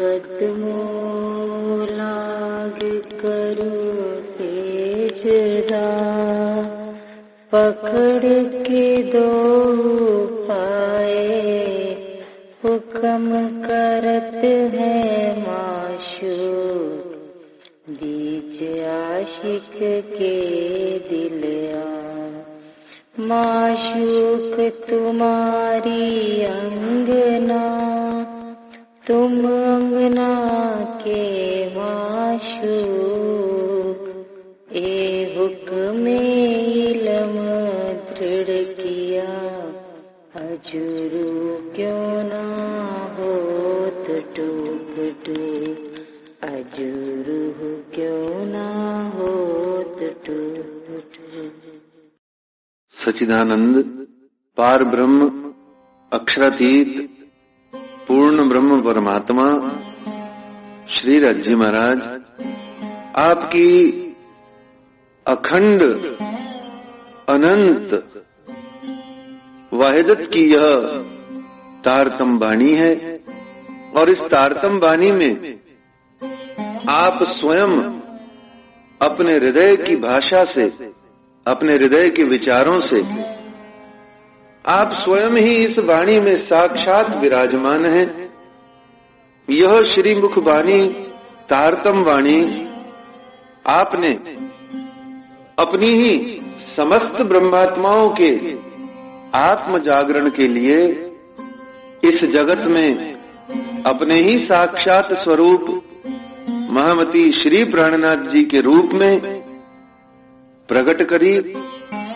कदमों लाग करो तेजदा, पकड़ के दो पाए हुक्म करत है माशूक, बीच आशिक के दिल माशूक तुम्हारी अंगना, तुम अंगना के माशूक, ए हुक्म इल्म दृढ़ किया, अजुरू क्यों ना होत टूक टूक, अजुरू क्यों ना होत टूक टूक। सच्चिदानंद पार ब्रह्म अक्षरातीत पूर्ण ब्रह्म परमात्मा श्री राजी महाराज आपकी अखंड अनंत वाहिदत की यह तारतम वाणी है, और इस तारतम वाणी में आप स्वयं अपने हृदय की भाषा से, अपने हृदय के विचारों से आप स्वयं ही इस वाणी में साक्षात विराजमान हैं। यह श्री मुख वाणी तारतम वाणी आपने अपनी ही समस्त ब्रह्मात्माओं के आत्म जागरण के लिए इस जगत में अपने ही साक्षात स्वरूप महामती श्री प्राणनाथ जी के रूप में प्रकट करी,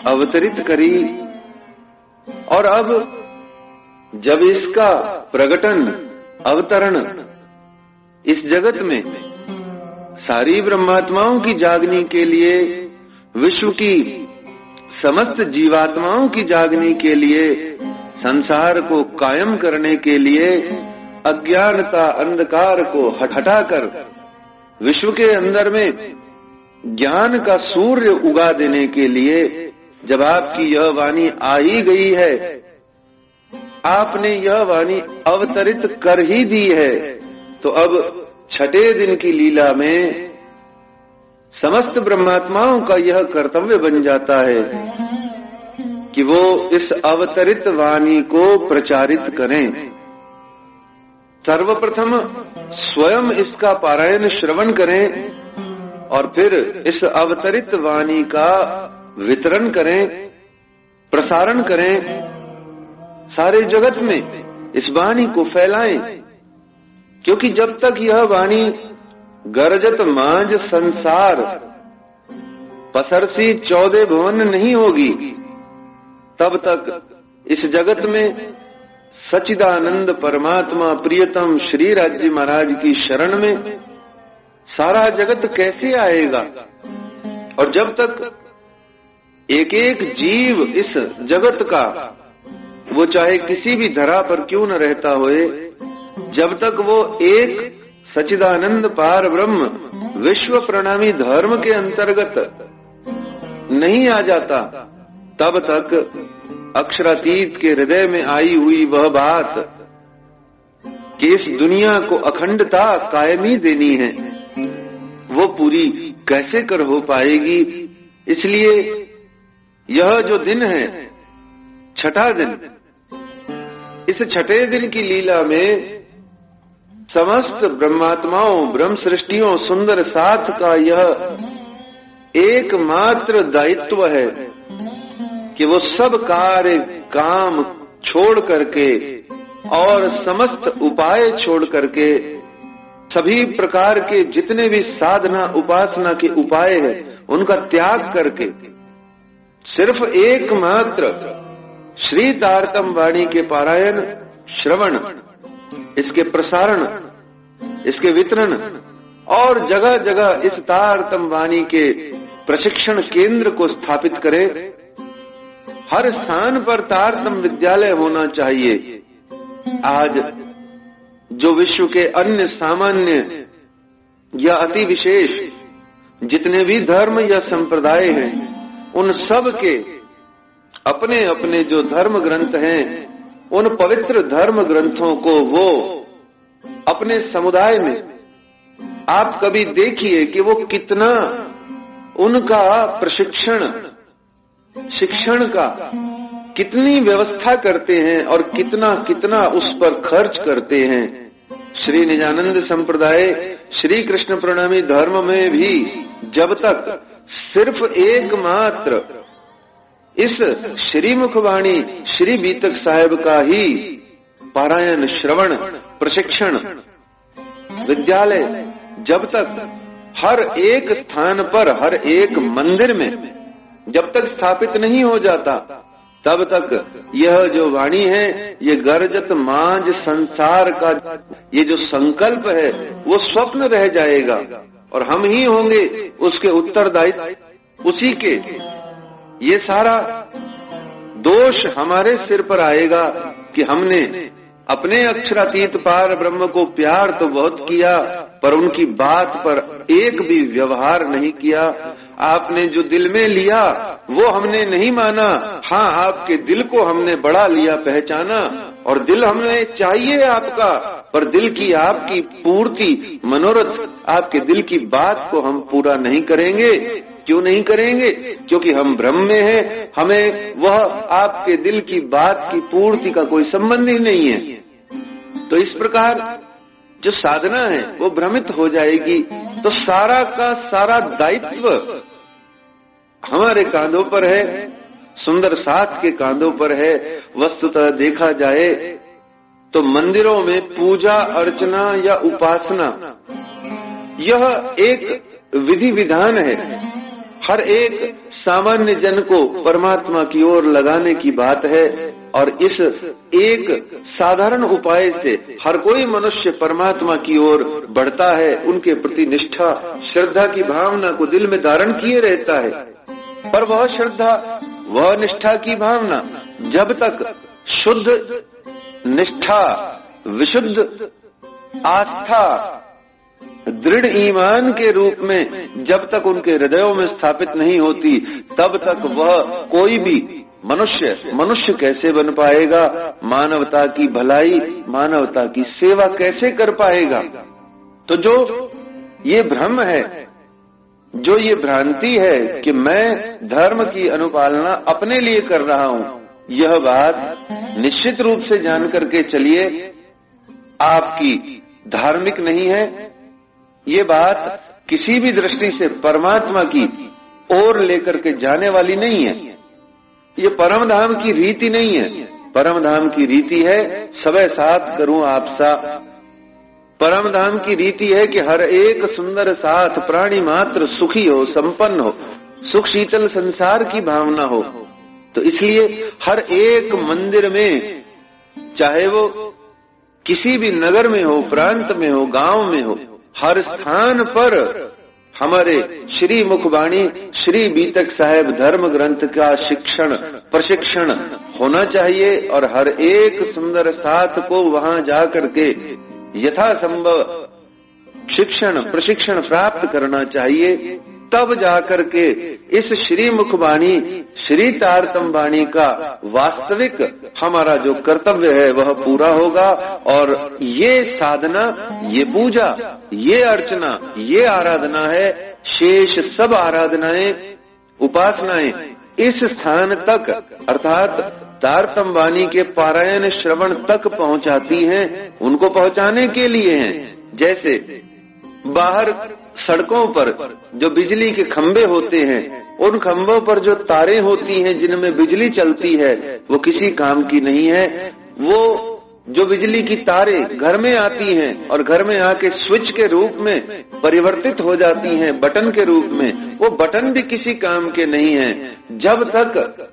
अवतरित करी, और अब जब इसका प्रकटन अवतरण इस जगत में सारी ब्रह्मात्माओं की जागने के लिए, विश्व की समस्त जीवात्माओं की जागने के लिए, संसार को कायम करने के लिए, अज्ञानता अंधकार को हटाकर विश्व के अंदर में ज्ञान का सूर्य उगा देने के लिए जब आपकी यह वाणी आ ही गई है, आपने यह वाणी अवतरित कर ही दी है, तो अब छठे दिन की लीला में समस्त ब्रह्मात्माओं का यह कर्तव्य बन जाता है कि वो इस अवतरित वाणी को प्रचारित करें। सर्वप्रथम स्वयं इसका पारायण श्रवण करें और फिर इस अवतरित वाणी का वितरण करें, प्रसारण करें, सारे जगत में इस वाणी को फैलाएं, क्योंकि जब तक यह वाणी गरजत मांझ संसार पसरसी 14 भुवन नहीं होगी, तब तक इस जगत में सच्चिदानंद परमात्मा प्रियतम श्री राज्य महाराज की शरण में सारा जगत कैसे आएगा। और जब तक एक एक जीव इस जगत का, वो चाहे किसी भी धरा पर क्यों न रहता होए, जब तक वो एक सच्चिदानंद पार ब्रह्म विश्व प्रणामी धर्म के अंतर्गत नहीं आ जाता, तब तक अक्षरातीत के हृदय में आई हुई वह बात कि इस दुनिया को अखंडता कायमी देनी है, वो पूरी कैसे कर हो पाएगी। इसलिए यह जो दिन है, छठा दिन, इस छठे दिन की लीला में समस्त ब्रह्मात्माओं, ब्रह्म सृष्टियों, सुंदर साथ का यह एकमात्र दायित्व है कि वो सब कार्य काम छोड़ करके और समस्त उपाय छोड़ करके, सभी प्रकार के जितने भी साधना उपासना के उपाय हैं उनका त्याग करके सिर्फ एकमात्र श्री तारतम वाणी के पारायण, श्रवण, इसके प्रसारण, इसके वितरण और जगह जगह इस तारतम वाणी के प्रशिक्षण केंद्र को स्थापित करें। हर स्थान पर तारतम विद्यालय होना चाहिए। आज जो विश्व के अन्य सामान्य या अति विशेष जितने भी धर्म या संप्रदाय हैं, उन सब के अपने अपने जो धर्म ग्रंथ हैं, उन पवित्र धर्म ग्रंथों को वो अपने समुदाय में आप कभी देखिए कि वो कितना उनका प्रशिक्षण, शिक्षण का कितनी व्यवस्था करते हैं और कितना कितना उस पर खर्च करते हैं। श्री निजानंद संप्रदाय श्री कृष्ण प्रणामी धर्म में भी जब तक सिर्फ एकमात्र इस श्री मुखवाणी श्री बीतक साहेब का ही पारायण, श्रवण, प्रशिक्षण विद्यालय जब तक हर एक स्थान पर, हर एक मंदिर में जब तक स्थापित नहीं हो जाता, तब तक यह जो वाणी है, ये गर्जत मांझ संसार का ये जो संकल्प है वो स्वप्न रह जाएगा और हम ही होंगे उसके उत्तरदायित्व, उसी के ये सारा दोष हमारे सिर पर आएगा कि हमने अपने अक्षरातीत पार ब्रह्म को प्यार तो बहुत किया पर उनकी बात पर एक भी व्यवहार नहीं किया। आपने जो दिल में लिया वो हमने नहीं माना। हाँ, आपके दिल को हमने बड़ा लिया, पहचाना, और दिल हमें चाहिए आपका, पर दिल की आपकी पूर्ति, मनोरथ, आपके दिल की बात को हम पूरा नहीं करेंगे। क्यों नहीं करेंगे? क्योंकि हम ब्रह्म में हैं, हमें वह आपके दिल की बात की पूर्ति का कोई संबंध ही नहीं है। तो इस प्रकार जो साधना है वो भ्रमित हो जाएगी। तो सारा का सारा दायित्व हमारे कांधों पर है, सुंदर साथ के कांधों पर है। वस्तुतः देखा जाए तो मंदिरों में पूजा अर्चना या उपासना यह एक विधि विधान है। हर एक सामान्य जन को परमात्मा की ओर लगाने की बात है और इस एक साधारण उपाय से हर कोई मनुष्य परमात्मा की ओर बढ़ता है, उनके प्रति निष्ठा, श्रद्धा की भावना को दिल में धारण किए रहता है। पर वह श्रद्धा, वह निष्ठा की भावना जब तक शुद्ध निष्ठा, विशुद्ध आस्था, दृढ़ ईमान के रूप में जब तक उनके हृदयों में स्थापित नहीं होती, तब तक वह कोई भी मनुष्य कैसे बन पाएगा? मानवता की भलाई, मानवता की सेवा कैसे कर पाएगा? तो जो ये भ्रम है, जो ये भ्रांति है कि मैं धर्म की अनुपालना अपने लिए कर रहा हूं, यह बात निश्चित रूप से जान करके चलिए आपकी धार्मिक नहीं है। ये बात किसी भी दृष्टि से परमात्मा की ओर लेकर के जाने वाली नहीं है। ये परम धाम की रीति नहीं है। परम धाम की रीति है सबे साथ करूं आपसा। परम धाम की रीति है कि हर एक सुंदर साथ प्राणी मात्र सुखी हो, संपन्न हो, सुख शीतल संसार की भावना हो। तो इसलिए हर एक मंदिर में, चाहे वो किसी भी नगर में हो, प्रांत में हो, गांव में हो, हर स्थान पर हमारे श्री मुखवाणी श्री बीतक साहेब धर्म ग्रंथ का शिक्षण, प्रशिक्षण होना चाहिए और हर एक सुंदर साथ को वहां जाकर के यथासंभव शिक्षण, प्रशिक्षण प्राप्त करना चाहिए। तब जाकर के इस श्री मुखवाणी श्री तारतम वाणी का वास्तविक हमारा जो कर्तव्य है वह पूरा होगा। और ये साधना, ये पूजा, ये अर्चना, ये आराधना है, शेष सब आराधनाएं, उपासनाएं इस स्थान तक अर्थात तारतम वाणी के पारायण श्रवण तक पहुंचाती हैं, उनको पहुंचाने के लिए हैं। जैसे बाहर सड़कों पर जो बिजली के खंभे होते हैं, उन खंभों पर जो तारें होती हैं जिनमें बिजली चलती है, वो किसी काम की नहीं है। वो जो बिजली की तारें घर में आती हैं और घर में आके स्विच के रूप में परिवर्तित हो जाती हैं, बटन के रूप में, वो बटन भी किसी काम के नहीं है। जब तक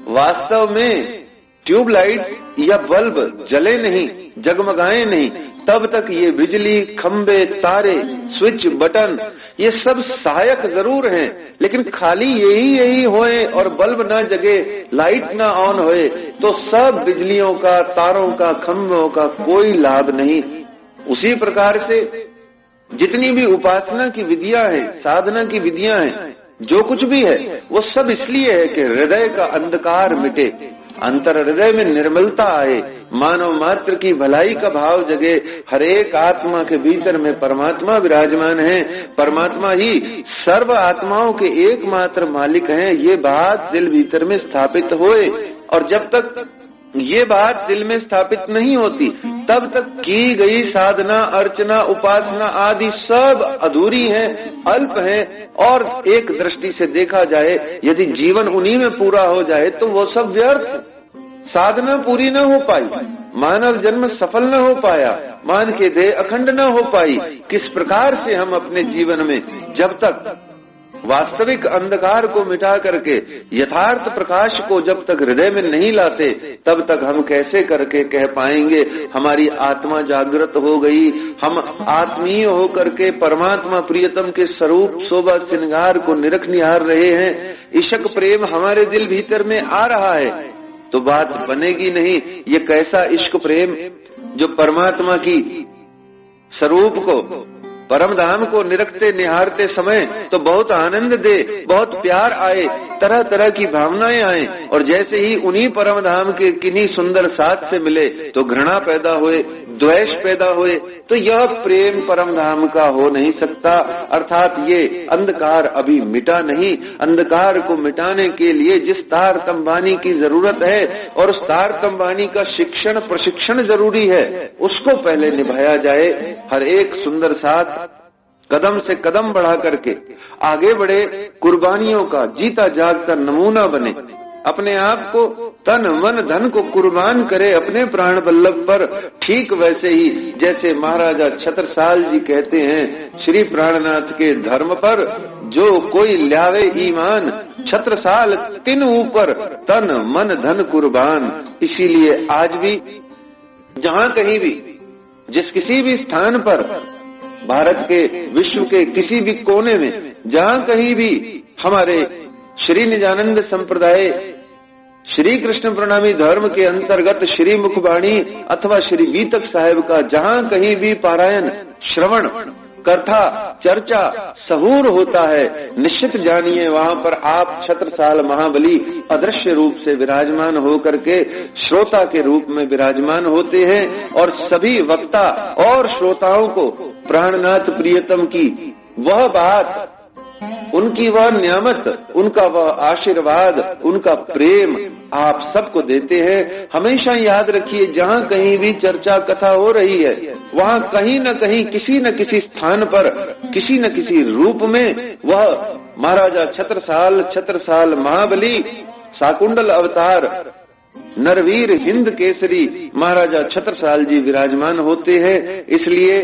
वास्तव में ट्यूबलाइट या बल्ब जले नहीं, जगमगाए नहीं, तब तक ये बिजली, खंबे, तारे, स्विच, बटन ये सब सहायक जरूर हैं, लेकिन खाली यही होए और बल्ब ना जगे, लाइट ना ऑन होए तो सब बिजलियों का, तारों का, खंभों का कोई लाभ नहीं। उसी प्रकार से जितनी भी उपासना की विधियां हैं, साधना की विधियां हैं, जो कुछ भी है वो सब इसलिए है कि हृदय का अंधकार मिटे, अंतर हृदय में निर्मलता आए, मानव मात्र की भलाई का भाव जगे, हर एक आत्मा के भीतर में परमात्मा विराजमान है, परमात्मा ही सर्व आत्माओं के एकमात्र मालिक हैं, ये बात दिल भीतर में स्थापित होए। और जब तक ये बात दिल में स्थापित नहीं होती तब तक की गई साधना, अर्चना, उपासना आदि सब अधूरी है, अल्प है। और एक दृष्टि से देखा जाए, यदि जीवन उन्हीं में पूरा हो जाए तो वो सब व्यर्थ, साधना पूरी न हो पाई, मानव जन्म सफल न हो पाया, मान के देह अखंड न हो पाई। किस प्रकार से हम अपने जीवन में जब तक वास्तविक अंधकार को मिटा करके यथार्थ प्रकाश को जब तक हृदय में नहीं लाते, तब तक हम कैसे करके कह पाएंगे हमारी आत्मा जागृत हो गई, हम आत्मीय होकर के परमात्मा प्रियतम के स्वरूप शोभा श्रृंगार को निरख निहार रहे हैं, इशक प्रेम हमारे दिल भीतर में आ रहा है, तो बात बनेगी नहीं। ये कैसा इश्क प्रेम जो परमात्मा की स्वरूप को, परम धाम को निरखते निहारते समय तो बहुत आनंद दे, बहुत प्यार आए, तरह तरह की भावनाएं आए, और जैसे ही उन्हीं परम धाम के किन्हीं सुंदर साथ से मिले तो घृणा पैदा हुए, द्वेष पैदा हुए, तो यह प्रेम परम धाम का हो नहीं सकता। अर्थात ये अंधकार अभी मिटा नहीं। अंधकार को मिटाने के लिए जिस तार तंबानी की जरूरत है और उस तार तंबानी का शिक्षण प्रशिक्षण जरूरी है, उसको पहले निभाया जाए। हर एक सुंदर साथ कदम से कदम बढ़ा करके आगे बढ़े, कुर्बानियों का जीता जागता नमूना बने, अपने आप को तन मन धन को कुर्बान करे अपने प्राण बल्लभ पर। ठीक वैसे ही जैसे महाराजा छत्रसाल जी कहते हैं, श्री प्राणनाथ के धर्म पर जो कोई ल्यावे ईमान, छत्रसाल तिन ऊपर तन मन धन कुर्बान। इसीलिए आज भी जहां कहीं भी, जिस किसी भी स्थान पर, भारत के, विश्व के किसी भी कोने में, जहां कहीं भी हमारे श्री निजानंद संप्रदाय श्री कृष्ण प्रणामी धर्म के अंतर्गत श्री मुखबाणी अथवा श्री वीतक साहेब का जहां कहीं भी पारायण, श्रवण, कथा, चर्चा सहूर होता है, निश्चित जानिए वहां पर आप छत्रसाल महाबली अदृश्य रूप से विराजमान होकर के श्रोता के रूप में विराजमान होते हैं, और सभी वक्ता और श्रोताओं को प्राणनाथ प्रियतम की वह बात, उनकी वह नियामत, उनका वह आशीर्वाद, उनका प्रेम आप सबको देते हैं। हमेशा याद रखिए, जहां कहीं भी चर्चा कथा हो रही है, वहां कहीं न कहीं किसी न किसी स्थान पर, किसी न किसी रूप में वह महाराजा छत्रसाल महाबली शाकुंडल अवतार नरवीर हिंद केसरी महाराजा छत्रसाल जी विराजमान होते हैं। इसलिए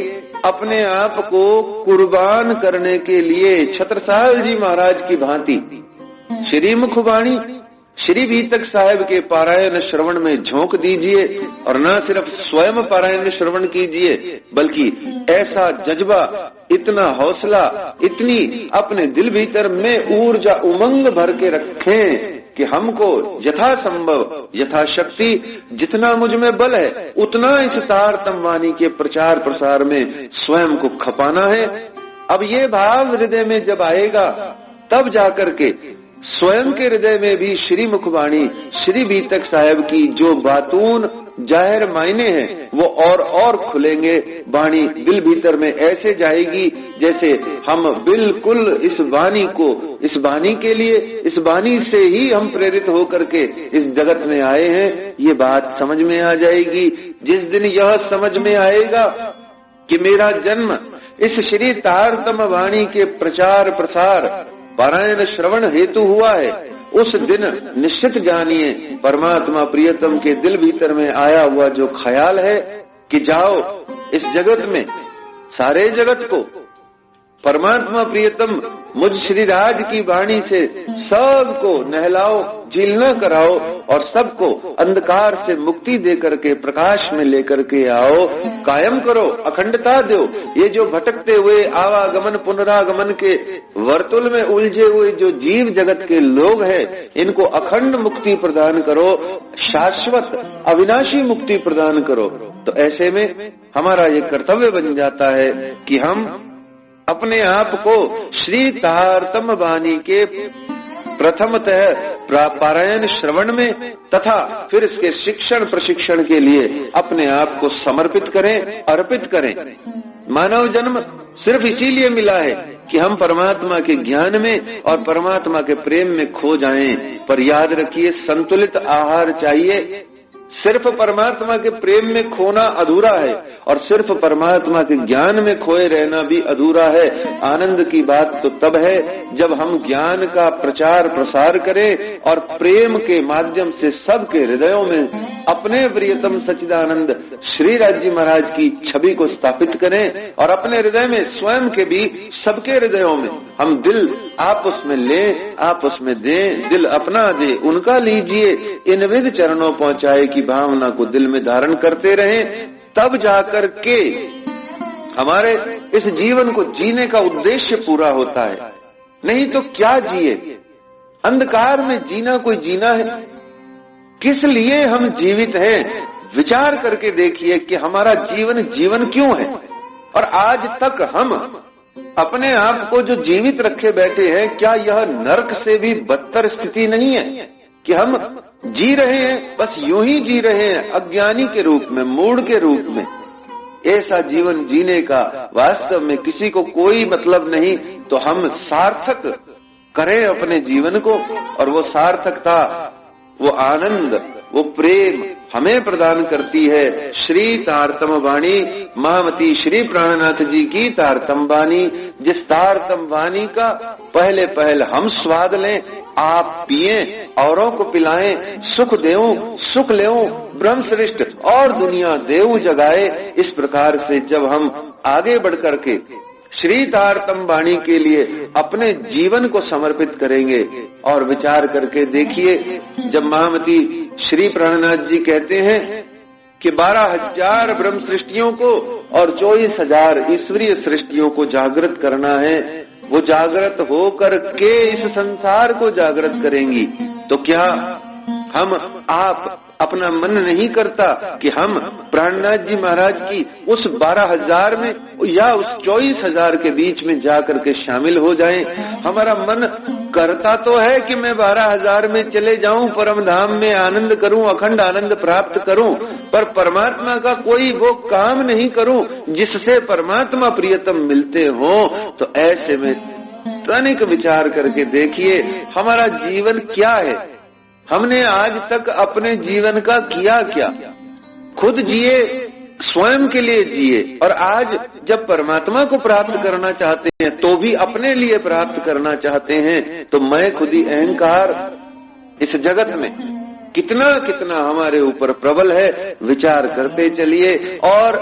अपने आप को कुर्बान करने के लिए छत्रसाल जी महाराज की भांति श्री मुखबाणी श्री वीतक साहेब के पारायण श्रवण में झोंक दीजिए, और न सिर्फ स्वयं पारायण श्रवण कीजिए, बल्कि ऐसा जज्बा, इतना हौसला, इतनी अपने दिल भीतर में ऊर्जा उमंग भर के रखें कि हमको यथासंभव, यथाशक्ति, जितना मुझ में बल है उतना इस तार तमवानी के प्रचार प्रसार में स्वयं को खपाना है। अब ये भाव हृदय में जब आएगा, तब जाकर के स्वयं के हृदय में भी श्री मुखबाणी श्री वीतक साहेब की जो बातून जाहिर मायने हैं वो और खुलेंगे। वाणी दिल भीतर में ऐसे जाएगी जैसे हम बिल्कुल इस वाणी को, इस वाणी के लिए, इस वाणी से ही हम प्रेरित होकर के इस जगत में आए हैं, ये बात समझ में आ जाएगी। जिस दिन यह समझ में आएगा कि मेरा जन्म इस श्री तारतम वाणी के प्रचार प्रसार पारायण श्रवण हेतु हुआ है, उस दिन निश्चित जानिए परमात्मा प्रियतम के दिल भीतर में आया हुआ जो ख्याल है कि जाओ इस जगत में सारे जगत को परमात्मा प्रियतम मुझ श्रीराज की वाणी से सबको नहलाओ, झीलना कराओ, और सबको अंधकार से मुक्ति देकर के प्रकाश में लेकर के आओ, कायम करो, अखंडता दो। ये जो भटकते हुए आवागमन पुनरागमन के वर्तुल में उलझे हुए जो जीव जगत के लोग हैं, इनको अखंड मुक्ति प्रदान करो, शाश्वत अविनाशी मुक्ति प्रदान करो। तो ऐसे में हमारा ये कर्तव्य बन जाता है कि हम अपने आप को श्री तारतम वाणी के प्रथमतः पारायण श्रवण में तथा फिर इसके शिक्षण प्रशिक्षण के लिए अपने आप को समर्पित करें, अर्पित करें। मानव जन्म सिर्फ इसीलिए मिला है कि हम परमात्मा के ज्ञान में और परमात्मा के प्रेम में खो जाएं। पर याद रखिए, संतुलित आहार चाहिए। सिर्फ परमात्मा के प्रेम में खोना अधूरा है और सिर्फ परमात्मा के ज्ञान में खोए रहना भी अधूरा है। आनंद की बात तो तब है जब हम ज्ञान का प्रचार प्रसार करें और प्रेम के माध्यम से सबके हृदयों में अपने प्रियतम सच्चिदानंद श्री राज्य महाराज की छवि को स्थापित करें और अपने हृदय में स्वयं के भी सबके हृदयों में हम दिल आप उसमें लें, आप उसमें दें, दिल अपना दे उनका लीजिए, इन विध चरणों पहुंचाए की भावना को दिल में धारण करते रहें। तब जाकर के हमारे इस जीवन को जीने का उद्देश्य पूरा होता है। नहीं तो क्या जिए, अंधकार में जीना कोई जीना है? किस लिए हम जीवित हैं? विचार करके देखिए कि हमारा जीवन जीवन क्यों है। और आज तक हम अपने आप को जो जीवित रखे बैठे हैं, क्या यह नरक से भी बदतर स्थिति नहीं है कि हम जी रहे हैं, बस यूं ही जी रहे हैं, अज्ञानी के रूप में, मूढ़ के रूप में। ऐसा जीवन जीने का वास्तव में किसी को कोई मतलब नहीं। तो हम सार्थक करें अपने जीवन को, और वो सार्थकता, वो आनंद, वो प्रेम हमें प्रदान करती है श्री तारतम वाणी, महामती श्री प्राणनाथ जी की तारतम वाणी। जिस तारतम वाणी का पहले पहल हम स्वाद लें, आप पिए, औरों को पिलाएं, सुख देऊं, सुख लेऊं, ब्रह्म श्रेष्ठ और दुनिया देव जगाए। इस प्रकार से जब हम आगे बढ़ करके श्री तारतम वाणी के लिए अपने जीवन को समर्पित करेंगे, और विचार करके देखिए, जब महामती श्री प्राणनाथ जी कहते हैं कि 12,000 ब्रह्म सृष्टियों को और 24,000 ईश्वरीय सृष्टियों को जागृत करना है, वो जागृत होकर के इस संसार को जागृत करेंगी, तो क्या हम आप अपना मन नहीं करता कि हम प्राणनाथ जी महाराज की उस 12,000 में या उस 24,000 के बीच में जाकर के शामिल हो जाएं? हमारा मन करता तो है कि मैं 12,000 में चले जाऊं, परम धाम में आनंद करूं, अखंड आनंद प्राप्त करूं, पर परमात्मा का कोई वो काम नहीं करूं जिससे परमात्मा प्रियतम मिलते हो। तो ऐसे में तनिक विचार करके देखिए, हमारा जीवन क्या है? हमने आज तक अपने जीवन का किया क्या? खुद जिए, स्वयं के लिए जिए, और आज जब परमात्मा को प्राप्त करना चाहते हैं तो भी अपने लिए प्राप्त करना चाहते हैं। तो मैं खुद ही अहंकार इस जगत में कितना कितना हमारे ऊपर प्रबल है, विचार करते चलिए। और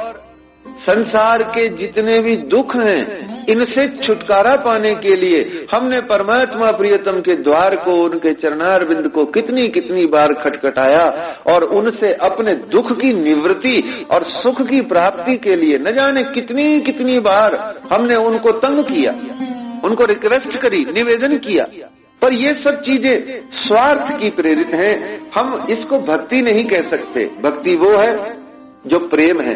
संसार के जितने भी दुख हैं, इनसे छुटकारा पाने के लिए हमने परमात्मा प्रियतम के द्वार को, उनके चरणारविंद को कितनी कितनी बार खटखटाया, और उनसे अपने दुख की निवृत्ति और सुख की प्राप्ति के लिए न जाने कितनी कितनी बार हमने उनको तंग किया, उनको रिक्वेस्ट करी, निवेदन किया। पर ये सब चीजें स्वार्थ की प्रेरित हैं। हम इसको भक्ति नहीं कह सकते। भक्ति वो है जो प्रेम है,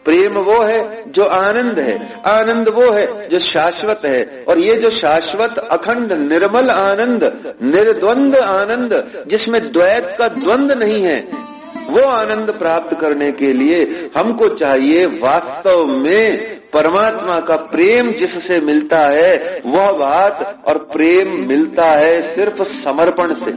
प्रेम वो है जो आनंद है, आनंद वो है जो शाश्वत है। और ये जो शाश्वत अखंड निर्मल आनंद, निर्द्वंद आनंद, जिसमें द्वैत का द्वंद नहीं है, वो आनंद प्राप्त करने के लिए हमको चाहिए वास्तव में परमात्मा का प्रेम जिससे मिलता है वह बात। और प्रेम मिलता है सिर्फ समर्पण से,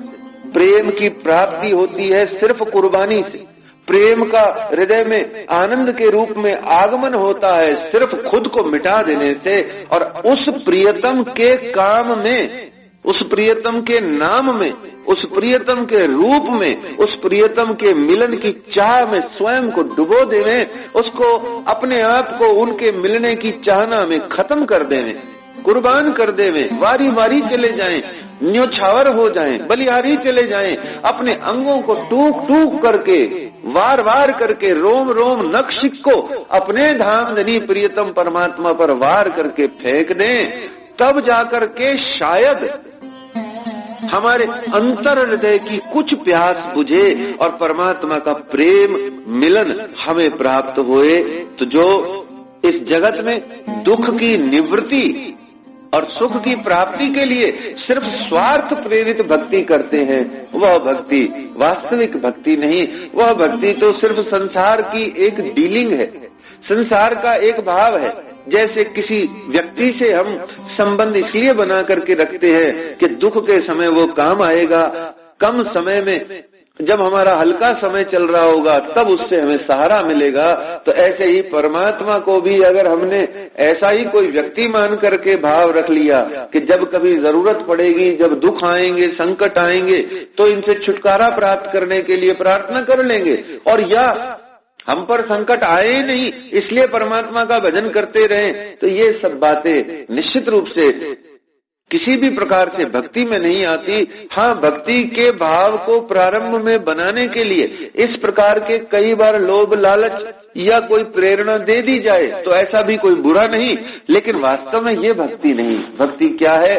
प्रेम की प्राप्ति होती है सिर्फ कुर्बानी से, प्रेम का हृदय में आनंद के रूप में आगमन होता है सिर्फ खुद को मिटा देने से। और उस प्रियतम के काम में, उस प्रियतम के नाम में, उस प्रियतम के रूप में, उस प्रियतम के मिलन की चाह में स्वयं को डुबो देवे, उसको अपने आप को उनके मिलने की चाहना में खत्म कर देवे, कुर्बान कर देवे, वारी वारी चले जाएं, न्योछावर हो जाएं, बलिहारी चले जाएं, अपने अंगों को टूक टूक करके, वार वार करके, रोम रोम नक्शिक को अपने धाम धनी प्रियतम परमात्मा पर वार करके फेंक दें। तब जाकर के शायद हमारे अंतर हृदय की कुछ प्यास बुझे और परमात्मा का प्रेम मिलन हमें प्राप्त होए। तो जो इस जगत में दुख की निवृत्ति और सुख की प्राप्ति के लिए सिर्फ स्वार्थ प्रेरित भक्ति करते हैं, वह भक्ति वास्तविक भक्ति नहीं। वह भक्ति तो सिर्फ संसार की एक डीलिंग है, संसार का एक भाव है। जैसे किसी व्यक्ति से हम संबंध इसलिए बना करके रखते हैं कि दुख के समय वो काम आएगा, कम समय में जब हमारा हल्का समय चल रहा होगा तब उससे हमें सहारा मिलेगा। तो ऐसे ही परमात्मा को भी अगर हमने ऐसा ही कोई व्यक्ति मान करके भाव रख लिया कि जब कभी जरूरत पड़ेगी, जब दुख आएंगे, संकट आएंगे, तो इनसे छुटकारा प्राप्त करने के लिए प्रार्थना कर लेंगे, और या हम पर संकट आए ही नहीं इसलिए परमात्मा का भजन करते रहें, तो ये सब बातें निश्चित रूप से किसी भी प्रकार से भक्ति में नहीं आती। हाँ, भक्ति के भाव को प्रारंभ में बनाने के लिए इस प्रकार के कई बार लोभ लालच या कोई प्रेरणा दे दी जाए तो ऐसा भी कोई बुरा नहीं, लेकिन वास्तव में ये भक्ति नहीं। भक्ति क्या है?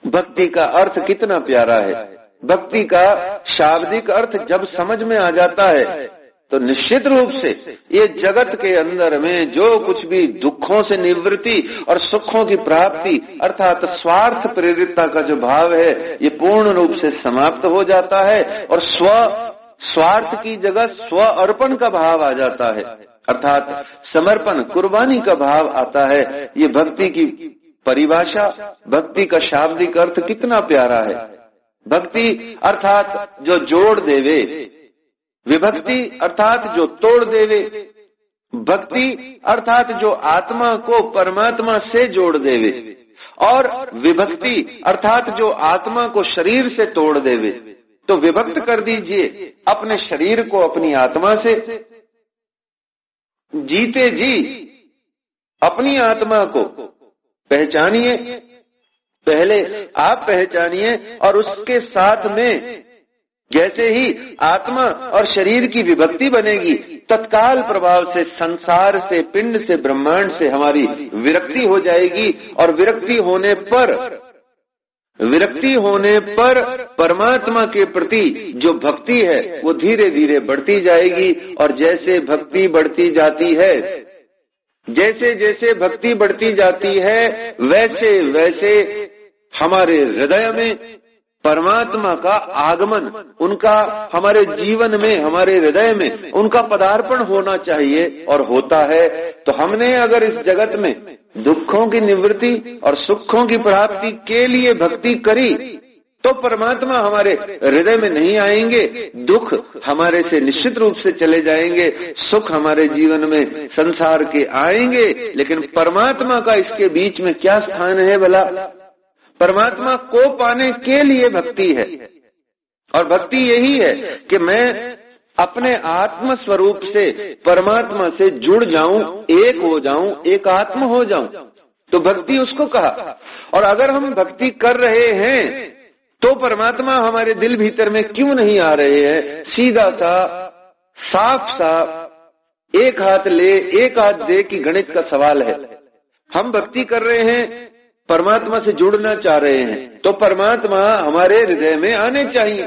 भक्ति का अर्थ कितना प्यारा है। भक्ति का शाब्दिक अर्थ जब समझ में आ जाता है तो निश्चित रूप से ये जगत के अंदर में जो कुछ भी दुखों से निवृत्ति और सुखों की प्राप्ति अर्थात स्वार्थ प्रेरितता का जो भाव है ये पूर्ण रूप से समाप्त हो जाता है, और स्वार्थ की जगह स्व अर्पण का भाव आ जाता है, अर्थात समर्पण कुर्बानी का भाव आता है। ये भक्ति की परिभाषा, भक्ति का शाब्दिक अर्थ कितना प्यारा है। भक्ति अर्थात जो जोड़ देवे, विभक्ति अर्थात जो तोड़ देवे, भक्ति अर्थात जो आत्मा को परमात्मा से जोड़ देवे, और विभक्ति अर्थात जो आत्मा को शरीर से तोड़ देवे। तो विभक्त कर दीजिए अपने शरीर को अपनी आत्मा से, जीते जी अपनी आत्मा को पहचानिए, पहले आप पहचानिए, और उसके साथ में जैसे ही आत्मा और शरीर की विभक्ति बनेगी तत्काल प्रभाव से संसार से, पिंड से, ब्रह्मांड से हमारी विरक्ति हो जाएगी, और विरक्ति होने पर परमात्मा के प्रति जो भक्ति है वो धीरे धीरे बढ़ती जाएगी। और जैसे भक्ति बढ़ती जाती है, जैसे जैसे भक्ति बढ़ती जाती है, वैसे वैसे हमारे हृदय में परमात्मा का आगमन, उनका हमारे जीवन में, हमारे हृदय में उनका पदार्पण होना चाहिए, और होता है। तो हमने अगर इस जगत में दुखों की निवृत्ति और सुखों की प्राप्ति के लिए भक्ति करी तो परमात्मा हमारे हृदय में नहीं आएंगे, दुख हमारे से निश्चित रूप से चले जाएंगे, सुख हमारे जीवन में संसार के आएंगे, लेकिन परमात्मा का इसके बीच में क्या स्थान है भला? परमात्मा को पाने के लिए भक्ति है, और भक्ति यही है कि मैं अपने आत्म स्वरूप से परमात्मा से जुड़ जाऊं, एक हो जाऊं, एक आत्म हो जाऊं, तो भक्ति उसको कहा। और अगर हम भक्ति कर रहे हैं तो परमात्मा हमारे दिल भीतर में क्यों नहीं आ रहे हैं? सीधा सा, साफ सा, एक हाथ ले एक हाथ दे की गणित का सवाल है। हम भक्ति कर रहे हैं, परमात्मा से जुड़ना चाह रहे हैं, तो परमात्मा हमारे हृदय में आने चाहिए।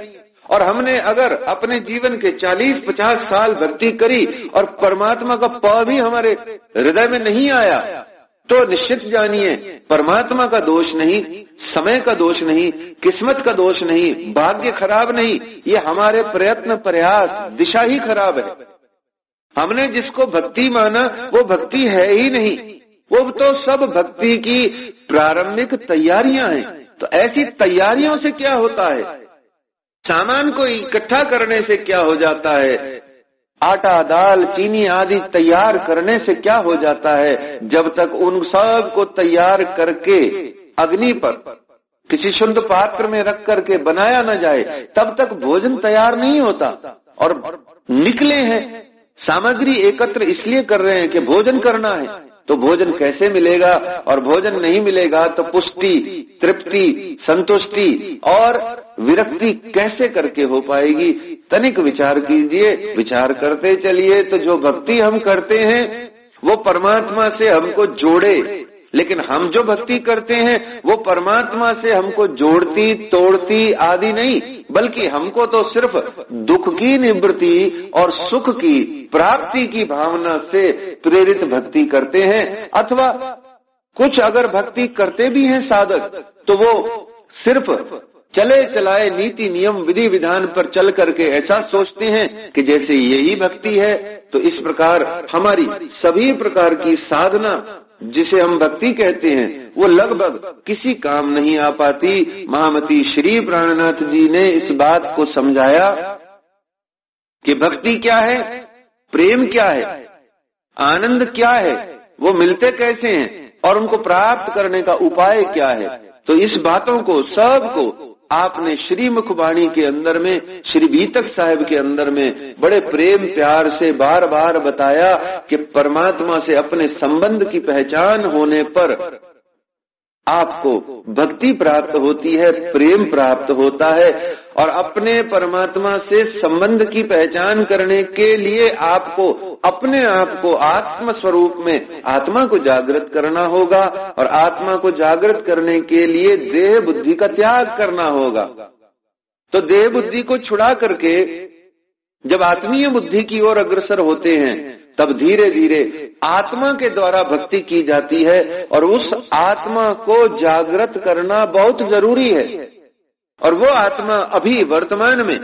और हमने अगर अपने जीवन के 40-50 साल भक्ति करी और परमात्मा का प भी हमारे हृदय में नहीं आया, तो निश्चित जानिए परमात्मा का दोष नहीं, समय का दोष नहीं, किस्मत का दोष नहीं, भाग्य खराब नहीं, ये हमारे प्रयत्न प्रयास दिशा ही खराब है। हमने जिसको भक्ति माना वो भक्ति है ही नहीं, वो तो सब भक्ति की प्रारंभिक तैयारियां हैं। तो ऐसी तैयारियों से क्या होता है? सामान को इकट्ठा करने से क्या हो जाता है? आटा, दाल, चीनी आदि तैयार करने से क्या हो जाता है? जब तक उन सब को तैयार करके अग्नि पर किसी शुद्ध पात्र में रख करके बनाया न जाए तब तक भोजन तैयार नहीं होता। और निकले हैं, सामग्री एकत्र इसलिए कर रहे हैं कि भोजन करना है, तो भोजन कैसे मिलेगा? और भोजन नहीं मिलेगा तो पुष्टि, तृप्ति, संतुष्टि और विरक्ति कैसे करके हो पाएगी? तनिक विचार कीजिए, विचार करते चलिए। तो जो भक्ति हम करते हैं वो परमात्मा से हमको जोड़े, लेकिन हम जो भक्ति करते हैं वो परमात्मा से हमको जोड़ती तोड़ती आदि नहीं, बल्कि हमको तो सिर्फ दुख की निवृत्ति और सुख की प्राप्ति की भावना से प्रेरित भक्ति करते हैं। अथवा कुछ अगर भक्ति करते भी हैं साधक, तो वो सिर्फ चले चलाए नीति नियम विधि विधान पर चल करके ऐसा सोचते हैं कि जैसे यही भक्ति है। तो इस प्रकार हमारी सभी प्रकार की साधना जिसे हम भक्ति कहते हैं वो लगभग किसी काम नहीं आ पाती। महामती श्री प्राणनाथ जी ने इस बात को समझाया कि भक्ति क्या है, प्रेम क्या है, आनंद क्या है, वो मिलते कैसे हैं और उनको प्राप्त करने का उपाय क्या है। तो इस बातों को सबको आपने श्रीमुख वाणी के अंदर में, श्री बीतक साहिब के अंदर में बड़े प्रेम प्यार से बार बार बताया कि परमात्मा से अपने संबंध की पहचान होने पर आपको भक्ति प्राप्त होती है, प्रेम प्राप्त होता है। और अपने परमात्मा से संबंध की पहचान करने के लिए आपको अपने आप को आत्म स्वरूप में आत्मा को जागृत करना होगा, और आत्मा को जागृत करने के लिए देह बुद्धि का त्याग करना होगा। तो देह बुद्धि को छुड़ा करके जब आत्मीय बुद्धि की ओर अग्रसर होते हैं, तब धीरे धीरे आत्मा के द्वारा भक्ति की जाती है, और उस आत्मा को जागृत करना बहुत जरूरी है। और वो आत्मा अभी वर्तमान में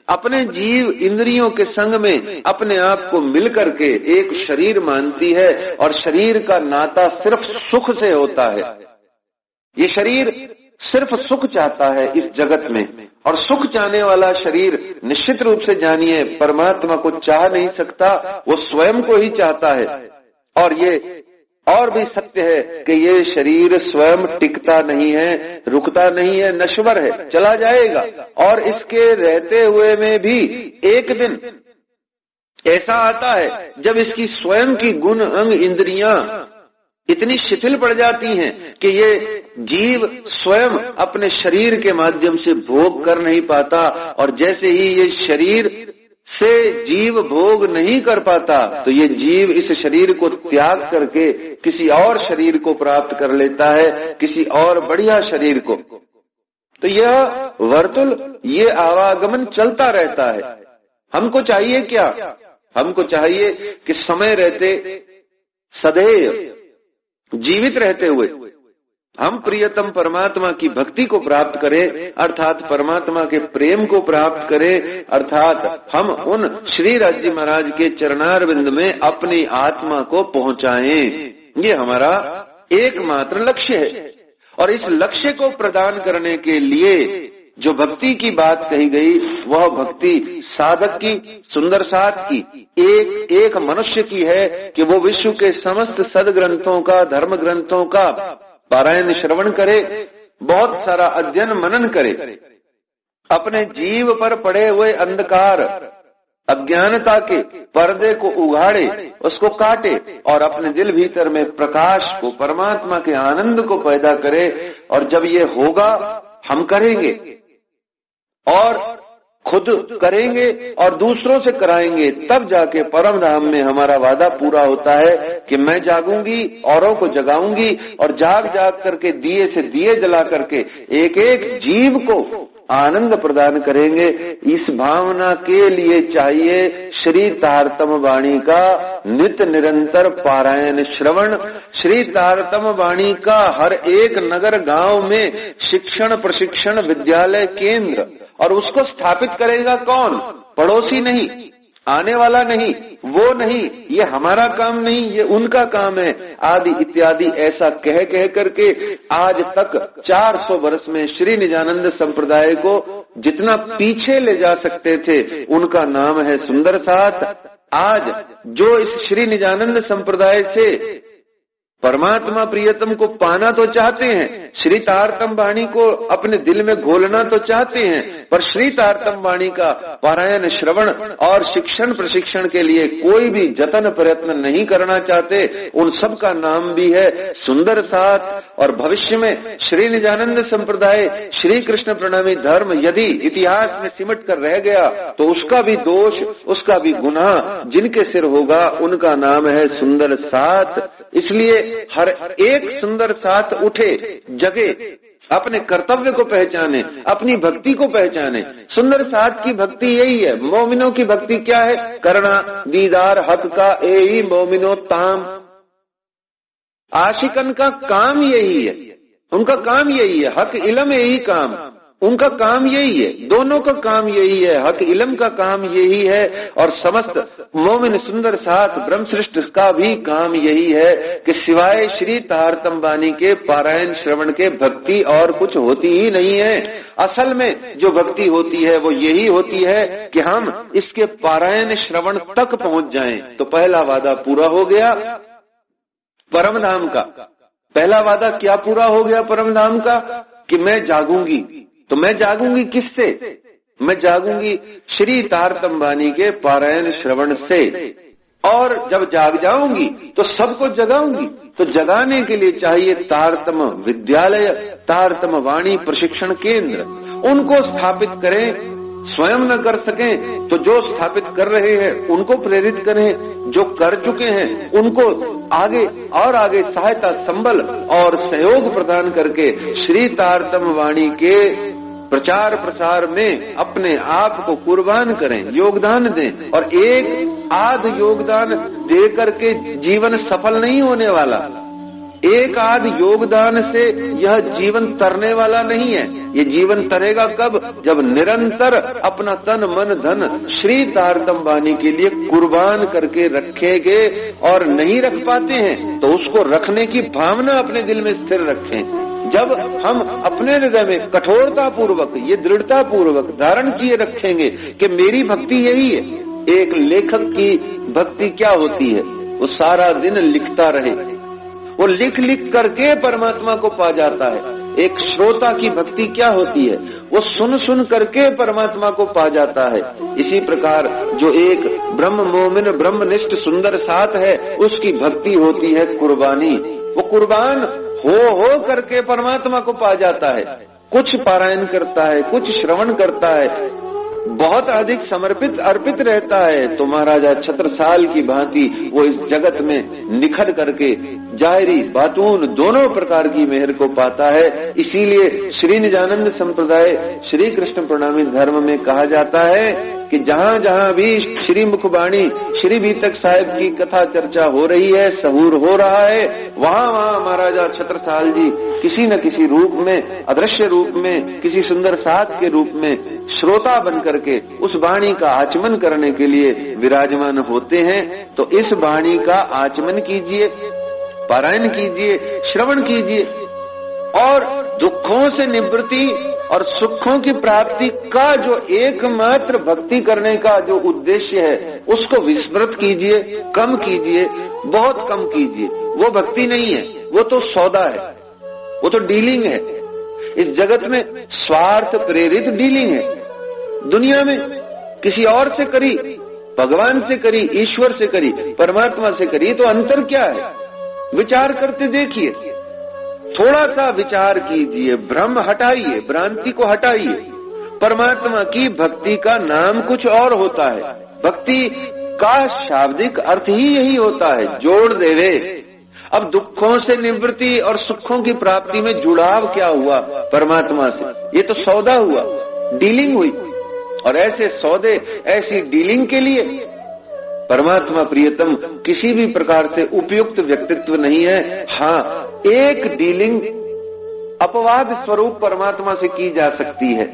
अपने जीव इंद्रियों के संग में अपने आप को मिल करके एक शरीर मानती है, और शरीर का नाता सिर्फ सुख से होता है। ये शरीर सिर्फ सुख चाहता है इस जगत में, और सुख चाहने वाला शरीर निश्चित रूप से जानिए परमात्मा को चाह नहीं सकता, वो स्वयं को ही चाहता है। और ये और भी सत्य है कि ये शरीर स्वयं टिकता नहीं है, रुकता नहीं है, नश्वर है, चला जाएगा। और इसके रहते हुए में भी एक दिन ऐसा आता है जब इसकी स्वयं की गुण अंग इंद्रियां इतनी शिथिल पड़ जाती हैं कि ये जीव स्वयं अपने शरीर के माध्यम से भोग कर नहीं पाता, और जैसे ही ये शरीर से जीव भोग नहीं कर पाता, तो ये जीव इस शरीर को त्याग करके किसी और शरीर को प्राप्त कर लेता है, किसी और बढ़िया शरीर को। तो यह वर्तुल, ये आवागमन चलता रहता है। हमको चाहिए क्या? हमको चाहिए कि समय रहते सदैव जीवित रहते हुए हम प्रियतम परमात्मा की भक्ति को प्राप्त करें, अर्थात परमात्मा के प्रेम को प्राप्त करें, अर्थात हम उन श्री राज्य महाराज के चरणारविंद में अपनी आत्मा को पहुंचाएं। ये हमारा एकमात्र लक्ष्य है। और इस लक्ष्य को प्रदान करने के लिए जो भक्ति की बात कही गई, वह भक्ति साधक की, सुंदर साथ की, एक मनुष्य की है कि वो विश्व के समस्त सदग्रंथों का, धर्म ग्रंथों का पारायण श्रवण करे, बहुत सारा अध्ययन मनन करे, अपने जीव पर पड़े हुए अंधकार अज्ञानता के पर्दे को उघाड़े, उसको काटे, और अपने दिल भीतर में प्रकाश को, परमात्मा के आनंद को पैदा करे। और जब ये होगा, हम करेंगे और खुद करेंगे और दूसरों से कराएंगे, तब जाके परम धाम में हमारा वादा पूरा होता है कि मैं जागूंगी, औरों को जगाऊंगी, और जाग जाग करके दिए से दिए जला करके एक एक जीव को आनंद प्रदान करेंगे। इस भावना के लिए चाहिए श्री तारतम वाणी का नित्य निरंतर पारायण श्रवण, श्री तारतम वाणी का हर एक नगर गांव में शिक्षण प्रशिक्षण विद्यालय केंद्र। और उसको स्थापित करेगा कौन? पड़ोसी नहीं, आने वाला नहीं, वो नहीं, ये हमारा काम नहीं, ये उनका काम है, आदि इत्यादि ऐसा कह कह करके आज तक 400 वर्ष में श्री निजानंद संप्रदाय को जितना पीछे ले जा सकते थे, उनका नाम है सुंदर साथ। आज जो इस श्री निजानंद संप्रदाय से परमात्मा प्रियतम को पाना तो चाहते हैं, श्री तारतम वाणी को अपने दिल में घोलना तो चाहते हैं, पर श्री तारतम वाणी का पारायण श्रवण और शिक्षण प्रशिक्षण के लिए कोई भी जतन प्रयत्न नहीं करना चाहते, उन सब का नाम भी है सुंदर साथ। और भविष्य में श्री निजानंद संप्रदाय, श्री कृष्ण प्रणामी धर्म यदि इतिहास में सिमट कर रह गया, तो उसका भी दोष, उसका भी गुनाह जिनके सिर होगा, उनका नाम है सुंदर साथ। इसलिए हर एक सुंदर साथ उठे, जगे, अपने कर्तव्य को पहचाने, अपनी भक्ति को पहचाने। सुंदर साथ की भक्ति यही है। मोमिनों की भक्ति क्या है? करना दीदार हक का ए ही मोमिनो ताम। आशिकन का काम यही है, उनका काम यही है, हक इल्म यही काम, उनका काम यही है, दोनों का काम यही है, हक इल्म का काम यही है और समस्त मोमिन सुंदर साथ ब्रह्मश्रेष्ठ का भी काम यही है कि सिवाय श्री तारतम वाणी के पारायण श्रवण के भक्ति और कुछ होती ही नहीं है। असल में जो भक्ति होती है वो यही होती है कि हम इसके पारायण श्रवण तक पहुंच जाएं। तो पहला वादा पूरा हो गया परम धाम का। पहला वादा क्या पूरा हो गया परम धाम का कि मैं जागूंगी। तो मैं जागूंगी किससे? मैं जागूंगी श्री तारतम वाणी के पारायण श्रवण से। और जब जाग जाऊंगी तो सबको जगाऊंगी। तो जगाने के लिए चाहिए तारतम विद्यालय, तारतम वाणी प्रशिक्षण केंद्र। उनको स्थापित करें, स्वयं न कर सकें तो जो स्थापित कर रहे हैं उनको प्रेरित करें, जो कर चुके हैं उनको आगे और आगे सहायता, संबल और सहयोग प्रदान करके श्री तारतम वाणी के प्रचार प्रसार में अपने आप को कुर्बान करें, योगदान दें। और एक आध योगदान दे करके जीवन सफल नहीं होने वाला। एक आध योगदान से यह जीवन तरने वाला नहीं है। ये जीवन तरेगा कब? जब निरंतर अपना तन मन धन श्री तारतम वाणी के लिए कुर्बान करके रखेंगे। और नहीं रख पाते हैं तो उसको रखने की भावना अपने दिल में स्थिर रखें। जब हम अपने हृदय में कठोरता पूर्वक, ये दृढ़ता पूर्वक धारण किए रखेंगे कि मेरी भक्ति यही है। एक लेखक की भक्ति क्या होती है? वो सारा दिन लिखता रहे, वो लिख लिख करके परमात्मा को पा जाता है। एक श्रोता की भक्ति क्या होती है? वो सुन सुन करके परमात्मा को पा जाता है। इसी प्रकार जो एक ब्रह्म मोमिन ब्रह्मनिष्ठ सुंदर साथ है उसकी भक्ति होती है कुर्बानी। वो कुर्बान हो करके परमात्मा को पा जाता है। कुछ पारायण करता है, कुछ श्रवण करता है, बहुत अधिक समर्पित अर्पित रहता है तो महाराजा छत्रसाल की भांति वो इस जगत में निखर करके जाहिरी बातून दोनों प्रकार की मेहर को पाता है। इसीलिए श्री निजानंद संप्रदाय श्री कृष्ण प्रणामी धर्म में कहा जाता है कि जहाँ जहाँ भी श्री मुखबाणी श्री बीतक साहिब की कथा चर्चा हो रही है, सहूर हो रहा है, वहाँ वहाँ महाराजा छत्रसाल जी किसी न किसी रूप में, अदृश्य रूप में, किसी सुंदर साथ के रूप में श्रोता बन करके उस वाणी का आचमन करने के लिए विराजमान होते हैं। तो इस वाणी का आचमन कीजिए, पारायण कीजिए, श्रवण कीजिए और दुखों से निवृत्ति और सुखों की प्राप्ति का जो एकमात्र भक्ति करने का जो उद्देश्य है उसको विस्मृत कीजिए, कम कीजिए, बहुत कम कीजिए। वो भक्ति नहीं है, वो तो सौदा है, वो तो डीलिंग है। इस जगत में स्वार्थ प्रेरित डीलिंग है। दुनिया में किसी और से करी, भगवान से करी, ईश्वर से करी, परमात्मा से करी, तो अंतर क्या है? विचार करते देखिए, थोड़ा सा विचार कीजिए, भ्रम हटाइए, भ्रांति को हटाइए। परमात्मा की भक्ति का नाम कुछ और होता है। भक्ति का शाब्दिक अर्थ ही यही होता है, जोड़ देवे। अब दुखों से निवृत्ति और सुखों की प्राप्ति में जुड़ाव क्या हुआ? परमात्मा से। ये तो सौदा हुआ, डीलिंग हुई। और ऐसे सौदे, ऐसी डीलिंग के लिए परमात्मा प्रियतम किसी भी प्रकार से उपयुक्त व्यक्तित्व नहीं है। हाँ, एक डीलिंग अपवाद स्वरूप परमात्मा से की जा सकती है,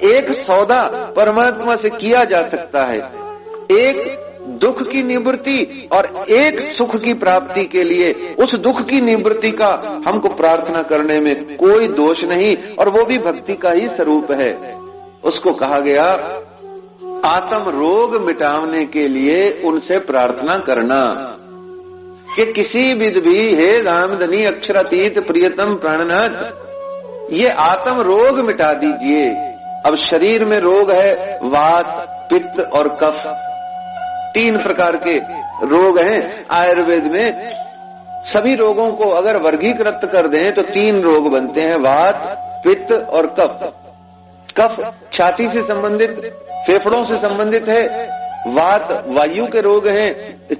एक सौदा परमात्मा से किया जा सकता है। एक दुख की निवृत्ति और एक सुख की प्राप्ति के लिए उस दुख की निवृत्ति का हमको प्रार्थना करने में कोई दोष नहीं, और वो भी भक्ति का ही स्वरूप है। उसको कहा गया आत्म रोग मिटाने के लिए उनसे प्रार्थना करना कि किसी विध भी हे रामधनी अक्षरातीत प्रियतम प्राणनाथ, ये आत्म रोग मिटा दीजिए। अब शरीर में रोग है वात, पित्त और कफ, 3 प्रकार के रोग हैं। आयुर्वेद में सभी रोगों को अगर वर्गीकृत कर दें तो 3 रोग बनते हैं, वात, पित्त और कफ। कफ छाती से संबंधित, फेफड़ों से संबंधित है, वात वायु के रोग हैं,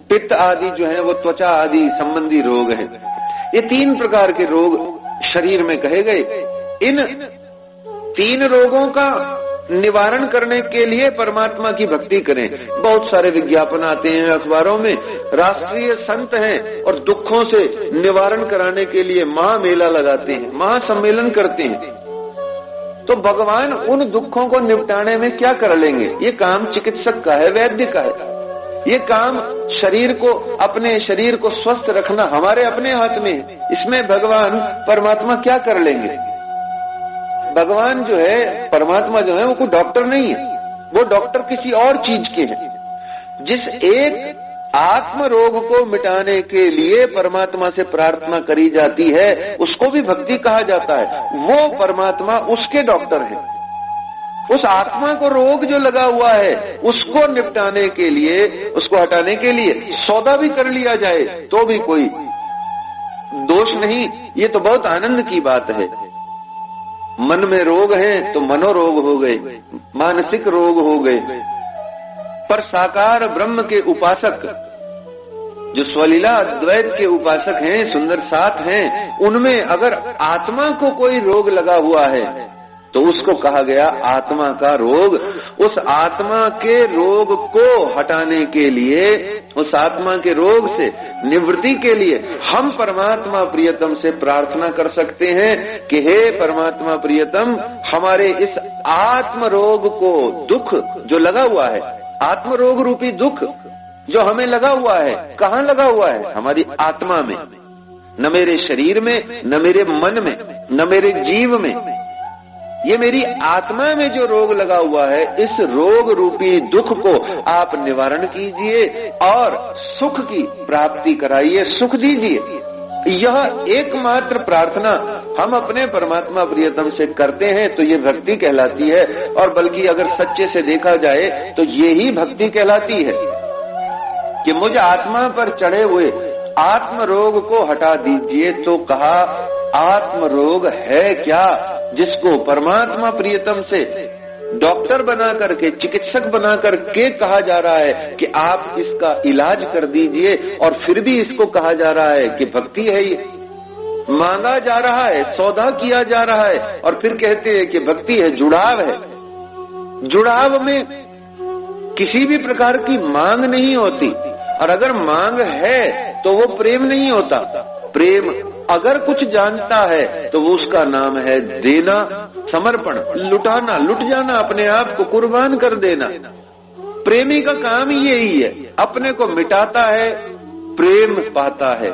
पित्त आदि जो है वो त्वचा आदि संबंधी रोग हैं। ये 3 प्रकार के रोग शरीर में कहे गए। इन 3 रोगों का निवारण करने के लिए परमात्मा की भक्ति करें। बहुत सारे विज्ञापन आते हैं अखबारों में, राष्ट्रीय संत हैं और दुखों से निवारण कराने के लिए महामेला लगाते हैं, महासम्मेलन करते हैं। तो भगवान उन दुखों को निपटाने में क्या कर लेंगे? ये काम चिकित्सक का है, वैद्य का है। ये काम शरीर को, अपने शरीर को स्वस्थ रखना हमारे अपने हाथ में है। इसमें भगवान परमात्मा क्या कर लेंगे? भगवान जो है, परमात्मा जो है, वो कोई डॉक्टर नहीं है, वो डॉक्टर किसी और चीज के हैं। जिस एक आत्म रोग को मिटाने के लिए परमात्मा से प्रार्थना करी जाती है, उसको भी भक्ति कहा जाता है। वो परमात्मा उसके डॉक्टर है। उस आत्मा को रोग जो लगा हुआ है, उसको निपटाने के लिए, उसको हटाने के लिए सौदा भी कर लिया जाए तो भी कोई दोष नहीं। ये तो बहुत आनंद की बात है। मन में रोग है तो मनोरोग हो गए, मानसिक रोग हो गए। पर साकार ब्रह्म के उपासक, जो स्वलीला अद्वैत के उपासक हैं, सुंदर साथ हैं, उनमें अगर आत्मा को कोई रोग लगा हुआ है तो उसको कहा गया आत्मा का रोग। उस आत्मा के रोग को हटाने के लिए, उस आत्मा के रोग से निवृत्ति के लिए हम परमात्मा प्रियतम से प्रार्थना कर सकते हैं कि हे परमात्मा प्रियतम, हमारे इस आत्म रोग को, दुख जो लगा हुआ है, आत्म रोग रूपी दुख जो हमें लगा हुआ है, कहाँ लगा हुआ है? हमारी आत्मा में, न मेरे शरीर में, न मेरे मन में, न मेरे जीव में। ये मेरी आत्मा में जो रोग लगा हुआ है, इस रोग रूपी दुख को आप निवारण कीजिए और सुख की प्राप्ति कराइए, सुख दीजिए। यह एकमात्र प्रार्थना हम अपने परमात्मा प्रियतम से करते हैं तो ये भक्ति कहलाती है। और बल्कि अगर सच्चे से देखा जाए तो ये ही भक्ति कहलाती है कि मुझ आत्मा पर चढ़े हुए आत्म रोग को हटा दीजिए। तो कहा आत्म रोग है क्या, जिसको परमात्मा प्रियतम से डॉक्टर बना करके, चिकित्सक बना करके कहा जा रहा है कि आप इसका इलाज कर दीजिए, और फिर भी इसको कहा जा रहा है कि भक्ति है। ये मांगा जा रहा है, सौदा किया जा रहा है, और फिर कहते हैं कि भक्ति है, जुड़ाव है। जुड़ाव में किसी भी प्रकार की मांग नहीं होती, और अगर मांग है तो वो प्रेम नहीं होता। प्रेम अगर कुछ जानता है तो वो उसका नाम है देना, समर्पण, लुटाना, लुट जाना, अपने आप को कुर्बान कर देना। प्रेमी का काम ही यही है, अपने को मिटाता है, प्रेम पाता है,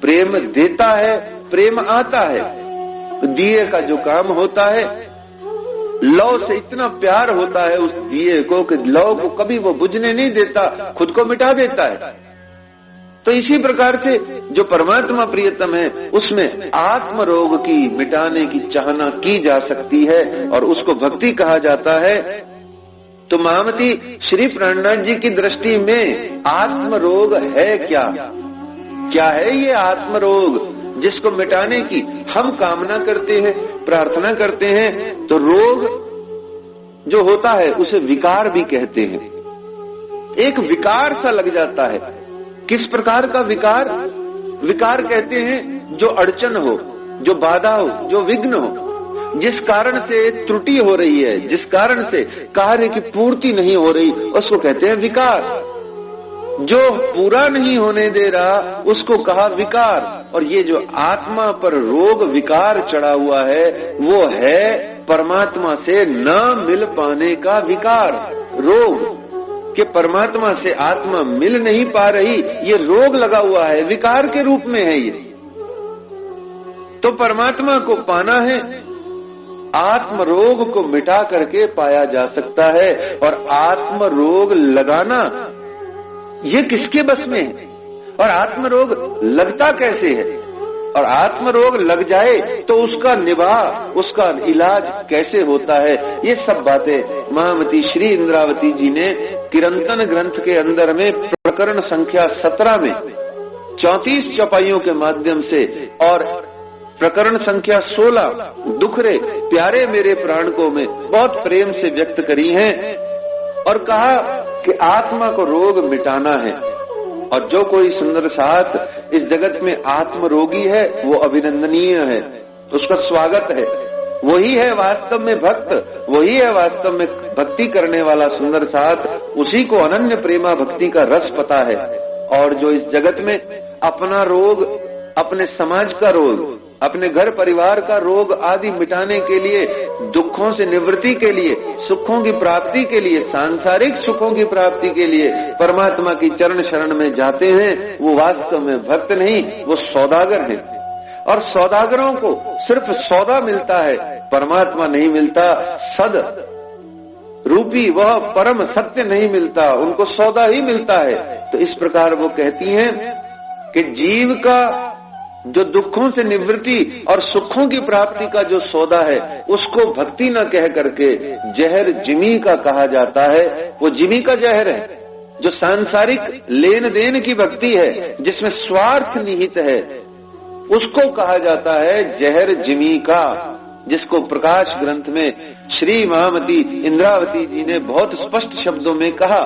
प्रेम देता है, प्रेम आता है। दिए का जो काम होता है, लौ से इतना प्यार होता है उस दिए को कि लौ को कभी वो बुझने नहीं देता, खुद को मिटा देता है। तो इसी प्रकार से जो परमात्मा प्रियतम है, उसमें आत्म रोग की मिटाने की चाहना की जा सकती है और उसको भक्ति कहा जाता है। तो महामती, श्री प्राणनाथ जी की दृष्टि में आत्म रोग है क्या? क्या है ये आत्म रोग जिसको मिटाने की हम कामना करते हैं, प्रार्थना करते हैं? तो रोग जो होता है उसे विकार भी कहते हैं। एक विकार सा लग जाता है। किस प्रकार का विकार? विकार कहते हैं जो अड़चन हो, जो बाधा हो, जो विघ्न हो, जिस कारण से त्रुटि हो रही है, जिस कारण से कार्य की पूर्ति नहीं हो रही, उसको कहते हैं विकार। जो पूरा नहीं होने दे रहा उसको कहा विकार। और ये जो आत्मा पर रोग विकार चढ़ा हुआ है, वो है परमात्मा से न मिल पाने का विकार, रोग, कि परमात्मा से आत्मा मिल नहीं पा रही, ये रोग लगा हुआ है, विकार के रूप में है ये। तो परमात्मा को पाना है, आत्म रोग को मिटा करके पाया जा सकता है। और आत्म रोग लगाना ये किसके बस में है? और आत्म रोग लगता कैसे है? और आत्म रोग लग जाए तो उसका निवाह, उसका इलाज कैसे होता है? ये सब बातें महामती श्री इंद्रावती जी ने किरंतन ग्रंथ के अंदर में प्रकरण संख्या 17 में 34 चौपाइयों के माध्यम से और प्रकरण संख्या 16 दुखरे प्यारे मेरे प्राण को में बहुत प्रेम से व्यक्त करी हैं और कहा कि आत्मा को रोग मिटाना है। और जो कोई सुंदर साथ इस जगत में आत्म रोगी है वो अभिनंदनीय है, उसका स्वागत है। वही है वास्तव में भक्त, वही है वास्तव में भक्ति करने वाला सुंदर साथ, उसी को अनन्य प्रेमा भक्ति का रस पता है। और जो इस जगत में अपना रोग, अपने समाज का रोग, अपने घर परिवार का रोग आदि मिटाने के लिए, दुखों से निवृत्ति के लिए, सुखों की प्राप्ति के लिए, सांसारिक सुखों की प्राप्ति के लिए परमात्मा की चरण शरण में जाते हैं, वो वास्तव में भक्त नहीं, वो सौदागर है। और सौदागरों को सिर्फ सौदा मिलता है, परमात्मा नहीं मिलता, सद रूपी वह परम सत्य नहीं मिलता, उनको सौदा ही मिलता है। तो इस प्रकार वो कहती हैं कि जीव का जो दुखों से निवृत्ति और सुखों की प्राप्ति का जो सौदा है, उसको भक्ति न कह करके जहर जिमी का कहा जाता है। वो जिमी का जहर है, जो सांसारिक लेन देन की भक्ति है, जिसमें स्वार्थ निहित है, उसको कहा जाता है जहर जिमी का, जिसको प्रकाश ग्रंथ में श्री महामती इंद्रावती जी ने बहुत स्पष्ट शब्दों में कहा।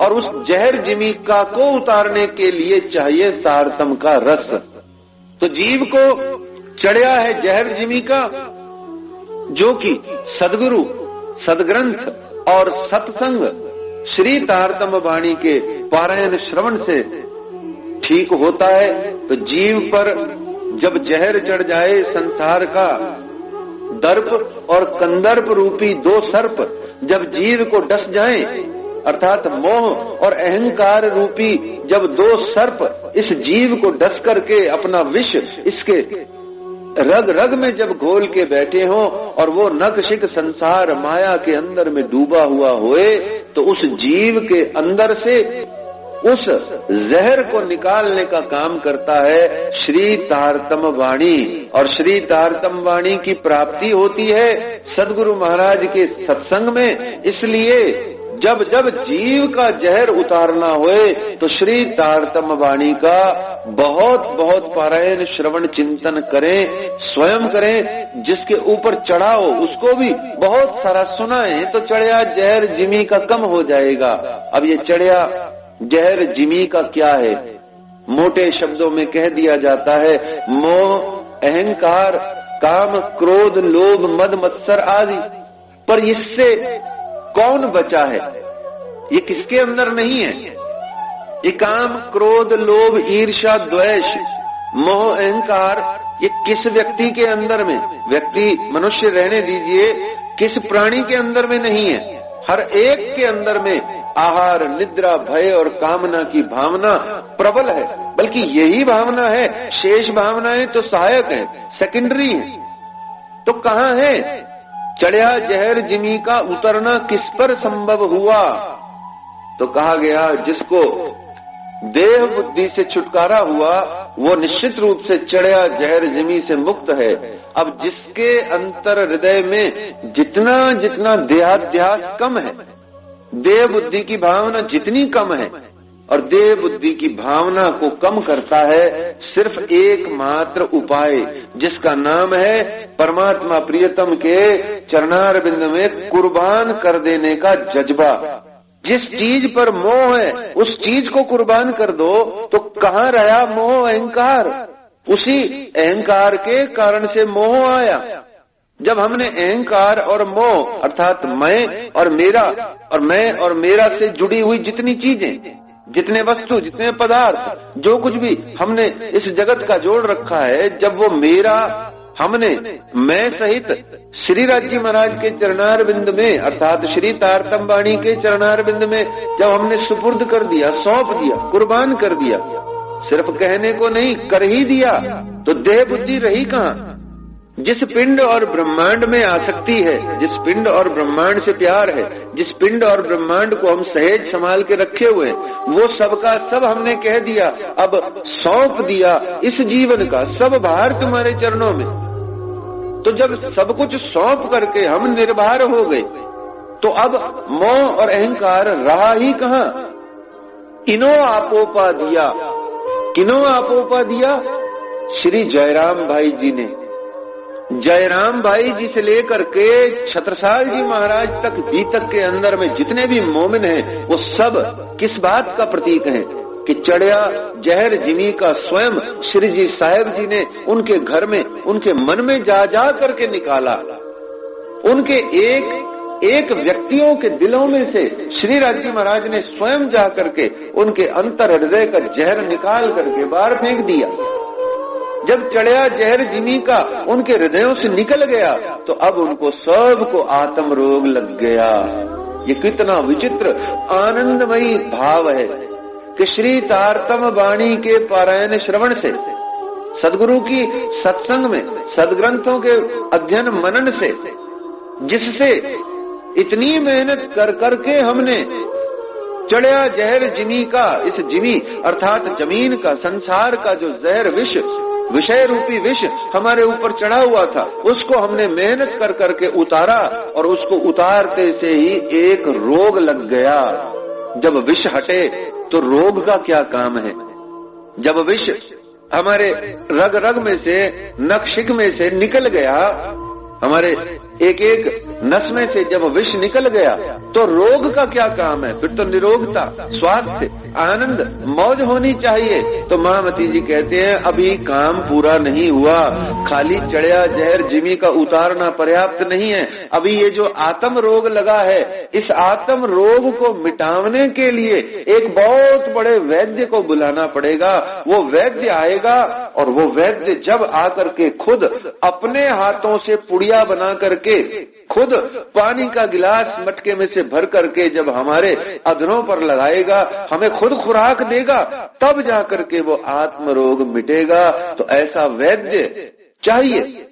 और उस जहर जिमी का को उतारने के लिए चाहिए तारतम का रस। तो जीव को चढ़िया है जहर जिमी का, जो कि सदगुरु, सदग्रंथ और सत्संग श्री तारतम वाणी के पारायण श्रवण से ठीक होता है। तो जीव पर जब जहर चढ़ जाए संसार का, दर्प और कंदर्प रूपी दो सर्प जब जीव को डस जाए, अर्थात मोह और अहंकार रूपी जब दो सर्प इस जीव को डस करके अपना विष इसके रग रग में जब घोल के बैठे हों और वो नखशिख संसार माया के अंदर में डूबा हुआ होए, तो उस जीव के अंदर से उस जहर को निकालने का काम करता है श्री तारतम वाणी। और श्री तारतम वाणी की प्राप्ति होती है सदगुरु महाराज के सत्संग में। इसलिए जब जब जीव का जहर उतारना होए तो श्री तारतम वाणी का बहुत बहुत पारायण श्रवण चिंतन करें, स्वयं करें। जिसके ऊपर चढ़ा हो उसको भी बहुत सारा सुनाए तो चढ़िया जहर जिमी का कम हो जाएगा। अब ये चढ़िया जहर जिमी का क्या है? मोटे शब्दों में कह दिया जाता है मोह, अहंकार, काम, क्रोध, लोभ, मद, मत्सर आदि। पर इससे कौन बचा है? ये किसके अंदर नहीं है? ये काम, क्रोध, लोभ, ईर्ष्या, द्वेष, मोह, अहंकार, ये किस व्यक्ति के अंदर में? व्यक्ति मनुष्य रहने दीजिए, किस प्राणी के अंदर में नहीं है? हर एक के अंदर में आहार, निद्रा, भय और कामना की भावना प्रबल है। बल्कि यही भावना है, शेष भावनाएं तो सहायक है, सेकेंडरी है। तो कहां है चढ़िया जहर जिमी का उतरना? किस पर संभव हुआ? तो कहा गया जिसको देह बुद्धि से छुटकारा हुआ वो निश्चित रूप से चढ़िया जहर जिमी से मुक्त है। अब जिसके अंतर हृदय में जितना जितना देहाध्यास कम है, देह बुद्धि की भावना जितनी कम है, और देह बुद्धि की भावना को कम करता है सिर्फ एकमात्र उपाय, जिसका नाम है परमात्मा प्रियतम के चरणारविंद में कुर्बान कर देने का जज्बा। जिस चीज पर मोह है उस चीज को कुर्बान कर दो तो कहां रहा मोह अहंकार? उसी अहंकार के कारण से मोह आया। जब हमने अहंकार और मोह अर्थात मैं और मेरा और मैं और मेरा से जुड़ी हुई जितनी चीजें, जितने वस्तु, जितने पदार्थ, जो कुछ भी हमने इस जगत का जोड़ रखा है, जब वो मेरा हमने मैं सहित श्री राज्य महाराज के चरणारविंद में अर्थात श्री तारतम वाणी के चरणारविंद में जब हमने सुपुर्द कर दिया, सौंप दिया, कुर्बान कर दिया, सिर्फ कहने को नहीं कर ही दिया, तो देह बुद्धि रही कहां? जिस पिंड और ब्रह्मांड में आसक्ति है, जिस पिंड और ब्रह्मांड से प्यार है, जिस पिंड और ब्रह्मांड को हम सहेज संभाल के रखे हुए, वो सबका सब हमने कह दिया, अब सौंप दिया इस जीवन का सब भार तुम्हारे चरणों में। तो जब सब कुछ सौंप करके हम निर्भर हो गए तो अब मोह और अहंकार रहा ही कहां? इनो आपोपा दिया। किनो आपोपा दिया? श्री जयराम भाई जी ने। जयराम भाई जी से लेकर के छत्रसाल जी महाराज तक भी तक के अंदर में जितने भी मोमिन हैं वो सब किस बात का प्रतीक हैं कि चढ़िया जहर जिमी का स्वयं श्री जी साहेब जी ने उनके घर में, उनके मन में जा जा करके निकाला। उनके एक व्यक्तियों के दिलों में से श्री राज्य महाराज ने स्वयं जा करके उनके अंतर हृदय का जहर निकाल करके बाहर फेंक दिया। जब चढ़िया जहर जिमी का उनके हृदयों से निकल गया तो अब उनको सबको आत्म रोग लग गया। ये कितना विचित्र आनंदमयी भाव है कि श्री तारतम वाणी के पारायण श्रवण से, सदगुरु की सत्संग में, सदग्रंथों के अध्ययन मनन से, जिससे इतनी मेहनत कर करके हमने चढ़िया जहर जिमी का, इस जिमी अर्थात जमीन का, संसार का जो जहर विष, विषय रूपी विष हमारे ऊपर चढ़ा हुआ था, उसको हमने मेहनत कर करके उतारा और उसको उतारते से ही एक रोग लग गया। जब विष हटे तो रोग का क्या काम है? जब विष हमारे रग रग में से, नखशिख में से निकल गया, हमारे एक एक नस में से जब विष निकल गया तो रोग का क्या काम है? फिर तो निरोगता, स्वास्थ्य, आनंद, मौज होनी चाहिए। तो महामती जी कहते हैं अभी काम पूरा नहीं हुआ, खाली चढ़िया जहर जिमी का उतारना पर्याप्त नहीं है। अभी ये जो आत्म रोग लगा है, इस आत्म रोग को मिटाने के लिए एक बहुत बड़े वैद्य को बुलाना पड़ेगा। वो वैद्य आएगा और वो वैद्य जब आकर के खुद अपने हाथों से पुड़िया बना करके खुद पानी का गिलास मटके में से भर करके जब हमारे अधरों पर लगाएगा, हमें खुद खुराक देगा, तब जाकर के वो आत्म रोग मिटेगा। तो ऐसा वैद्य चाहिए।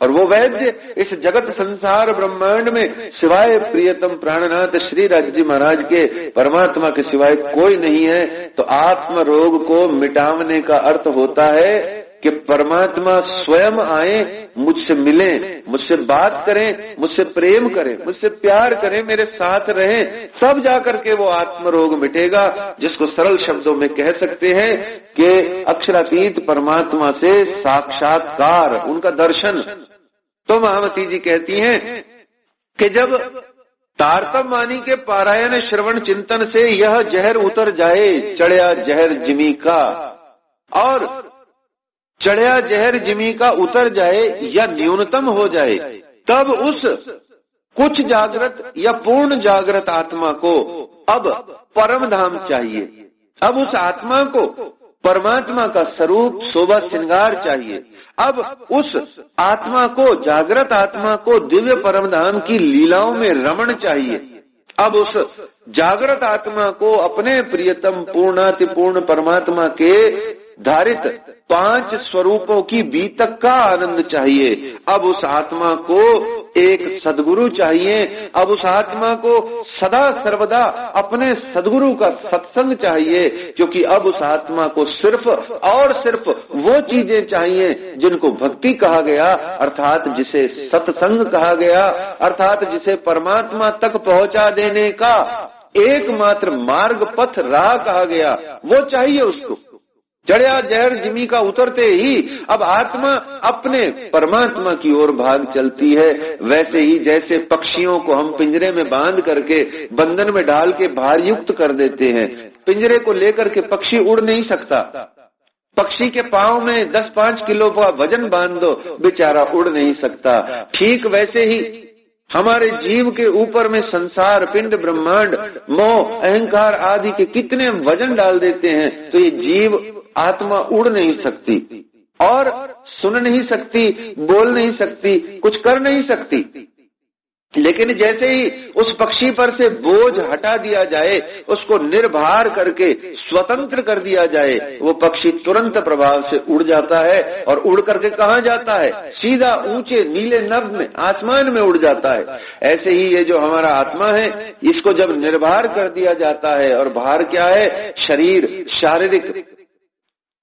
और वो वैद्य इस जगत संसार ब्रह्मांड में सिवाय प्रियतम प्राणनाथ श्री राज्य महाराज के, परमात्मा के सिवाय कोई नहीं है। तो आत्म रोग को मिटाने का अर्थ होता है कि परमात्मा स्वयं आए, मुझसे मिलें, मुझसे बात करें, मुझसे प्रेम करें, मुझसे प्यार करें, मेरे साथ रहें, तब जाकर के वो आत्म रोग मिटेगा। जिसको सरल शब्दों में कह सकते हैं कि अक्षरातीत परमात्मा से साक्षात्कार, उनका दर्शन। तो महामती जी कहती हैं कि जब तारतम वाणी के पारायण श्रवण चिंतन से यह जहर उतर जाए, चढ़िया जहर जिमी का, और चढ़िया जहर जिमी का उतर जाए या न्यूनतम हो जाए, तब उस कुछ जागृत या पूर्ण जागृत आत्मा को अब परम धाम चाहिए। अब उस आत्मा को परमात्मा का स्वरूप, शोभा, श्रृंगार चाहिए। अब उस आत्मा को, जागृत आत्मा को दिव्य परम धाम की लीलाओं में रमण चाहिए। अब उस जागृत आत्मा को अपने प्रियतम पूर्णाति पूर्ण परमात्मा के धारित 5 स्वरूपों की बीतक का आनंद चाहिए। अब उस आत्मा को एक सदगुरु चाहिए। अब उस आत्मा को सदा सर्वदा अपने सदगुरु का सत्संग चाहिए, क्योंकि अब उस आत्मा को सिर्फ और सिर्फ वो चीजें चाहिए जिनको भक्ति कहा गया, अर्थात जिसे सत्संग कहा गया, अर्थात जिसे परमात्मा तक पहुंचा देने का एकमात्र मार्ग, पथ, राह कहा गया, वो चाहिए उसको। चढ़िया जहर जिमी का उतरते ही अब आत्मा अपने परमात्मा की ओर भाग चलती है। वैसे ही जैसे पक्षियों को हम पिंजरे में बांध करके बंधन में डाल के भार युक्त कर देते हैं, पिंजरे को लेकर के पक्षी उड़ नहीं सकता। पक्षी के पांव में 10-5 किलो का वजन बांध दो, बेचारा उड़ नहीं सकता। ठीक वैसे ही हमारे जीव के ऊपर में संसार, पिंड, ब्रह्मांड, मोह, अहंकार आदि के कितने वजन डाल देते हैं, तो ये जीव आत्मा उड़ नहीं सकती और सुन नहीं सकती, बोल नहीं सकती, कुछ कर नहीं सकती। लेकिन जैसे ही उस पक्षी पर से बोझ हटा दिया जाए, उसको निर्भर करके स्वतंत्र कर दिया जाए, वो पक्षी तुरंत प्रभाव से उड़ जाता है। और उड़ करके कहाँ जाता है? सीधा ऊंचे नीले नभ में, आसमान में उड़ जाता है। ऐसे ही ये जो हमारा आत्मा है, इसको जब निर्भर कर दिया जाता है, और भार क्या है? शरीर, शारीरिक,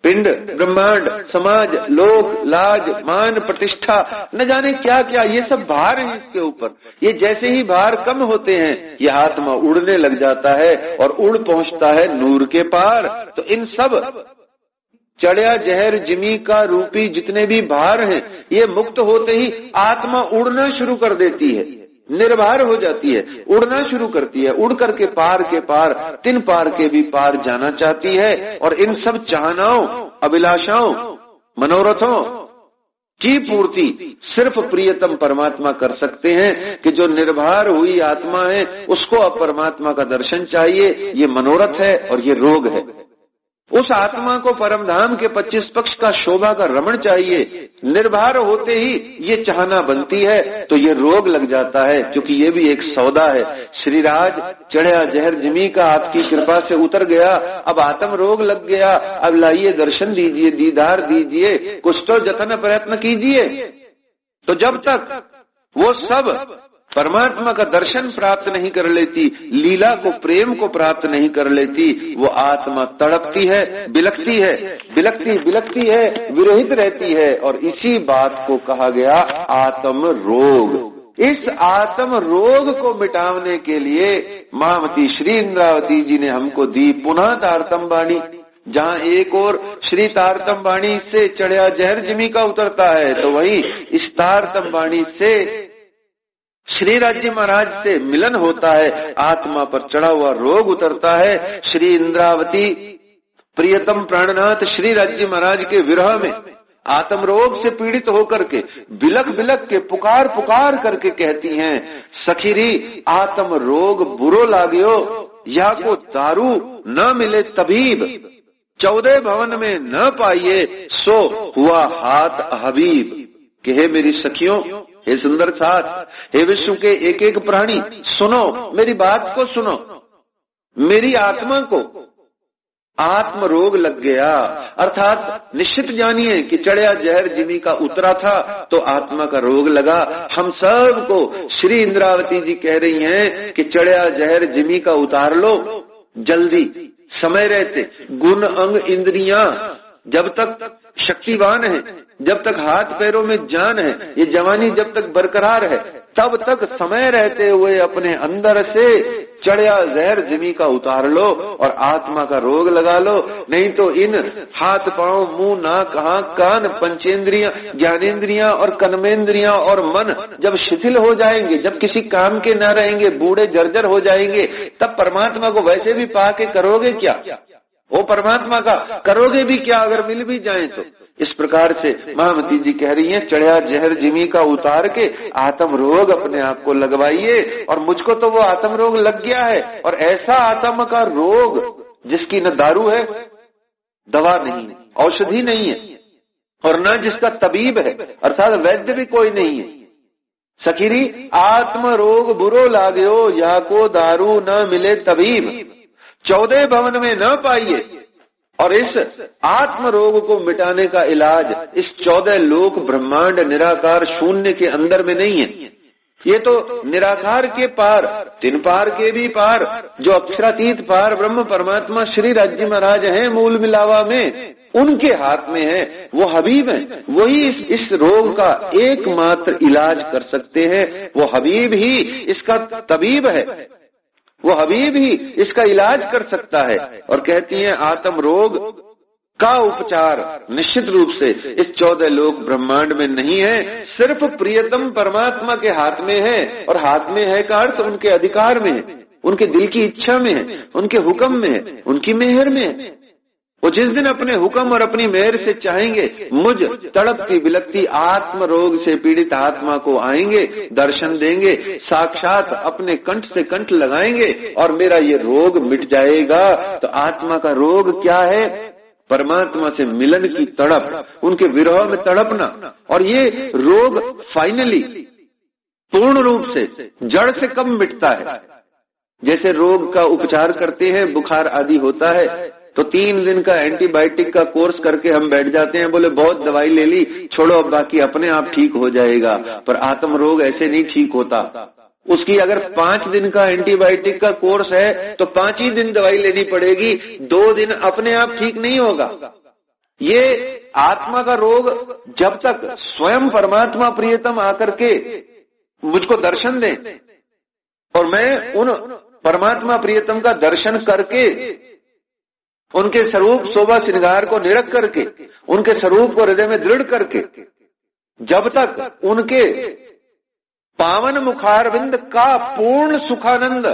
पिंड, ब्रह्मांड, समाज, लोक, लाज, मान, प्रतिष्ठा, न जाने क्या क्या, ये सब भार है इसके ऊपर। ये जैसे ही भार कम होते हैं, ये आत्मा उड़ने लग जाता है और उड़ पहुंचता है नूर के पार। तो इन सब चढ़िया जहर जिमी का रूपी जितने भी भार हैं, ये मुक्त होते ही आत्मा उड़ना शुरू कर देती है, निर्भर हो जाती है, उड़ना शुरू करती है। उड़ करके पार के पार, 3 पार के भी पार जाना चाहती है। और इन सब चाहनाओं, अभिलाषाओं, मनोरथों, की पूर्ति सिर्फ प्रियतम परमात्मा कर सकते हैं कि जो निर्भर हुई आत्मा है उसको अब परमात्मा का दर्शन चाहिए। ये मनोरथ है और ये रोग है। उस आत्मा को परमधाम के 25 पक्ष का शोभा का रमण चाहिए। निर्भर होते ही ये चाहना बनती है तो ये रोग लग जाता है, क्योंकि ये भी एक सौदा है। श्रीराज चढ़िया जहर जिमी का आपकी कृपा से उतर गया, अब आत्म रोग लग गया। अब लाइए दर्शन दीजिए, दीदार दीजिए, कुछ तो जतन प्रयत्न कीजिए। तो जब तक वो सब परमात्मा का दर्शन प्राप्त नहीं कर लेती, लीला को, प्रेम को प्राप्त नहीं कर लेती, वो आत्मा तड़पती है, बिलखती है, बिलखती है, विरहित रहती है। और इसी बात को कहा गया आत्म रोग। इस आत्म रोग को मिटाने के लिए महामती श्री इंद्रावती जी ने हमको दी पुनः तारतम वाणी। जहाँ एक और श्री तारतम वाणी से चढ़िया जहर जिमी का उतरता है, तो वही इस तारतम वाणी से श्री राज्य महाराज से मिलन होता है, आत्मा पर चढ़ा हुआ रोग उतरता है। श्री इंद्रावती प्रियतम प्राणनाथ श्री राज्य महाराज के विरह में आत्म रोग से पीड़ित होकर के बिलख बिलख के पुकार करके कहती हैं, सखीरी आत्म रोग बुरो लाग्यो, या को दारू न मिले तबीब, 14 भवन में न पाइए सो हुआ हाथ हबीब। कि हे मेरी सखियों, हे सुंदर साथ, हे विश्व के एक एक प्राणी, सुनो, मेरी बात को सुनो। मेरी आत्मा को आत्म रोग लग गया, अर्थात निश्चित जानिए कि चढ़िया जहर जिमी का उतरा था तो आत्मा का रोग लगा। हम सब को श्री इंद्रावती जी कह रही हैं कि चढ़िया जहर जिमी का उतार लो जल्दी, समय रहते। गुण अंग इंद्रियां जब तक शक्तिवान है, जब तक हाथ पैरों में जान है, ये जवानी जब तक बरकरार है, तब तक समय रहते हुए अपने अंदर से चढ़िया जहर जिमी का उतार लो और आत्मा का रोग लगा लो। नहीं तो इन हाथ पांव मुंह नाक आंख कान पंचेंद्रियां ज्ञानेन्द्रियां और कर्मेंद्रियां और मन जब शिथिल हो जाएंगे, जब किसी काम के न रहेंगे, बूढ़े जर्जर हो जाएंगे, तब परमात्मा को वैसे भी पाके करोगे क्या? वो परमात्मा का करोगे भी क्या अगर मिल भी जाए तो। इस प्रकार से महामती जी कह रही हैं, चढ़िया जहर जिमी का उतार के आत्म रोग अपने आप को लगवाइए। और मुझको तो वो आत्म रोग लग गया है, और ऐसा आत्म का रोग जिसकी न दारू है, दवा नहीं है, औषधि नहीं है, और न जिसका तबीब है, अर्थात वैद्य भी कोई नहीं है। सखीरी आत्म रोग बुरो लाग्यो, या को दारू न मिले तबीब, 14 भवन में न पाइए। और इस आत्म रोग को मिटाने का इलाज इस 14 लोक ब्रह्मांड निराकार शून्य के अंदर में नहीं है। ये तो निराकार के पार, 3 पार के भी पार, जो अक्षरातीत पार ब्रह्म परमात्मा श्री राज्य महाराज हैं मूल मिलावा में, उनके हाथ में है। वो हबीब हैं, वही इस रोग का एकमात्र इलाज कर सकते हैं। वो हबीब ही इसका तबीब है, वो हबीब ही इसका इलाज कर सकता है। और कहती हैं आत्म रोग का उपचार निश्चित रूप से इस 14 लोक ब्रह्मांड में नहीं है, सिर्फ प्रियतम परमात्मा के हाथ में है। और हाथ में है का अर्थ उनके अधिकार में है, उनके दिल की इच्छा में है, उनके हुक्म में है, उनकी मेहर में है। वो जिस दिन अपने हुक्म और अपनी मेहर से चाहेंगे, मुझ तड़पती बिलखती आत्म रोग से पीड़ित आत्मा को आएंगे, दर्शन देंगे, साक्षात अपने कंठ से कंठ लगाएंगे और मेरा ये रोग मिट जाएगा। तो आत्मा का रोग क्या है? परमात्मा से मिलन की तड़प, उनके विरह में तड़पना। और ये रोग फाइनली पूर्ण रूप से जड़ से कब मिटता है? जैसे रोग का उपचार करते हैं, बुखार आदि होता है तो 3 दिन का एंटीबायोटिक का कोर्स करके हम बैठ जाते हैं, बोले बहुत दवाई ले ली, छोड़ो अब बाकी अपने आप ठीक हो जाएगा। पर आत्म रोग ऐसे नहीं ठीक होता। उसकी अगर 5 दिन का एंटीबायोटिक का कोर्स है तो 5 ही दिन दवाई लेनी पड़ेगी, 2 दिन अपने आप ठीक नहीं होगा। ये आत्मा का रोग जब तक स्वयं परमात्मा प्रियतम आकर के मुझको दर्शन दे और मैं उन परमात्मा प्रियतम का दर्शन करके उनके स्वरूप शोभा श्रृंगार को निरख करके, उनके स्वरूप को हृदय में दृढ़ करके, जब तक उनके पावन मुखारविंद का पूर्ण सुखानंद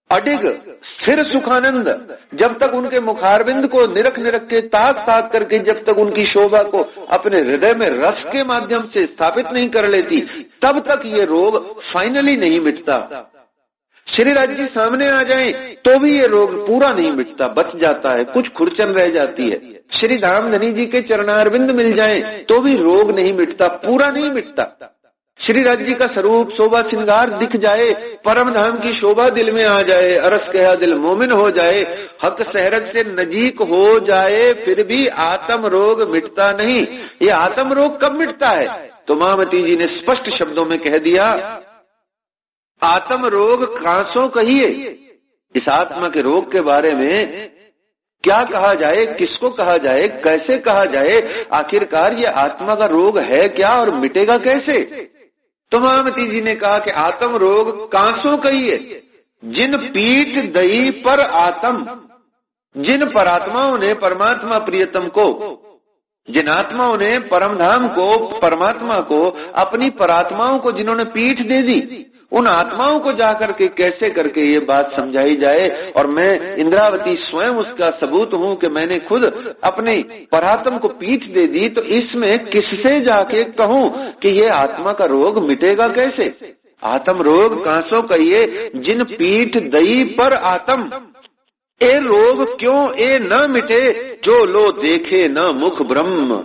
अडिग स्थिर सुखानंद, जब तक उनके मुखारविंद को निरख निरख के ताक ताक करके जब तक उनकी शोभा को अपने हृदय में रस के माध्यम से स्थापित नहीं कर लेती, तब तक ये रोग फाइनली नहीं मिटता। श्री राज जी सामने आ जाएं तो भी ये रोग पूरा नहीं मिटता, बच जाता है, कुछ खुरचन रह जाती है। श्री धामधनी जी के चरणारविंद मिल जाएं तो भी रोग नहीं मिटता, पूरा नहीं मिटता। श्री राज जी का स्वरूप शोभा श्रृंगार दिख जाए, परम धाम की शोभा दिल में आ जाए, अरस कहा दिल मोमिन हो जाए, हक सहरत से नजीक हो जाए, फिर भी आत्म रोग मिटता नहीं। ये आत्म रोग कब मिटता है? तो मामती जी ने स्पष्ट शब्दों में कह दिया, आत्म रोग कांसों कहिए। इस आत्मा के रोग के बारे में क्या कहा जाए, किसको कहा जाए, कैसे कहा जाए, आखिरकार ये आत्मा का रोग है क्या और मिटेगा कैसे? तो मामती जी ने कहा कि आत्म रोग कांसों कहिए, जिन पीठ दई पर आत्म, जिन परात्माओं ने परमात्मा प्रियतम को, जिन आत्माओं ने परमधाम को, परमात्मा को, अपनी परात्माओं को जिन्होंने पीठ दे दी, उन आत्माओं को जाकर के कैसे करके ये बात समझाई जाए। और मैं इंद्रावती स्वयं उसका सबूत हूं कि मैंने खुद अपने परात्म को पीठ दे दी, तो इसमें किससे जाके कहूं कि ये आत्मा का रोग मिटेगा कैसे? आत्म रोग कांसों कहिए, जिन पीठ दई पर आत्म, ए रोग क्यों ए न मिटे, जो लो देखे न मुख ब्रह्म।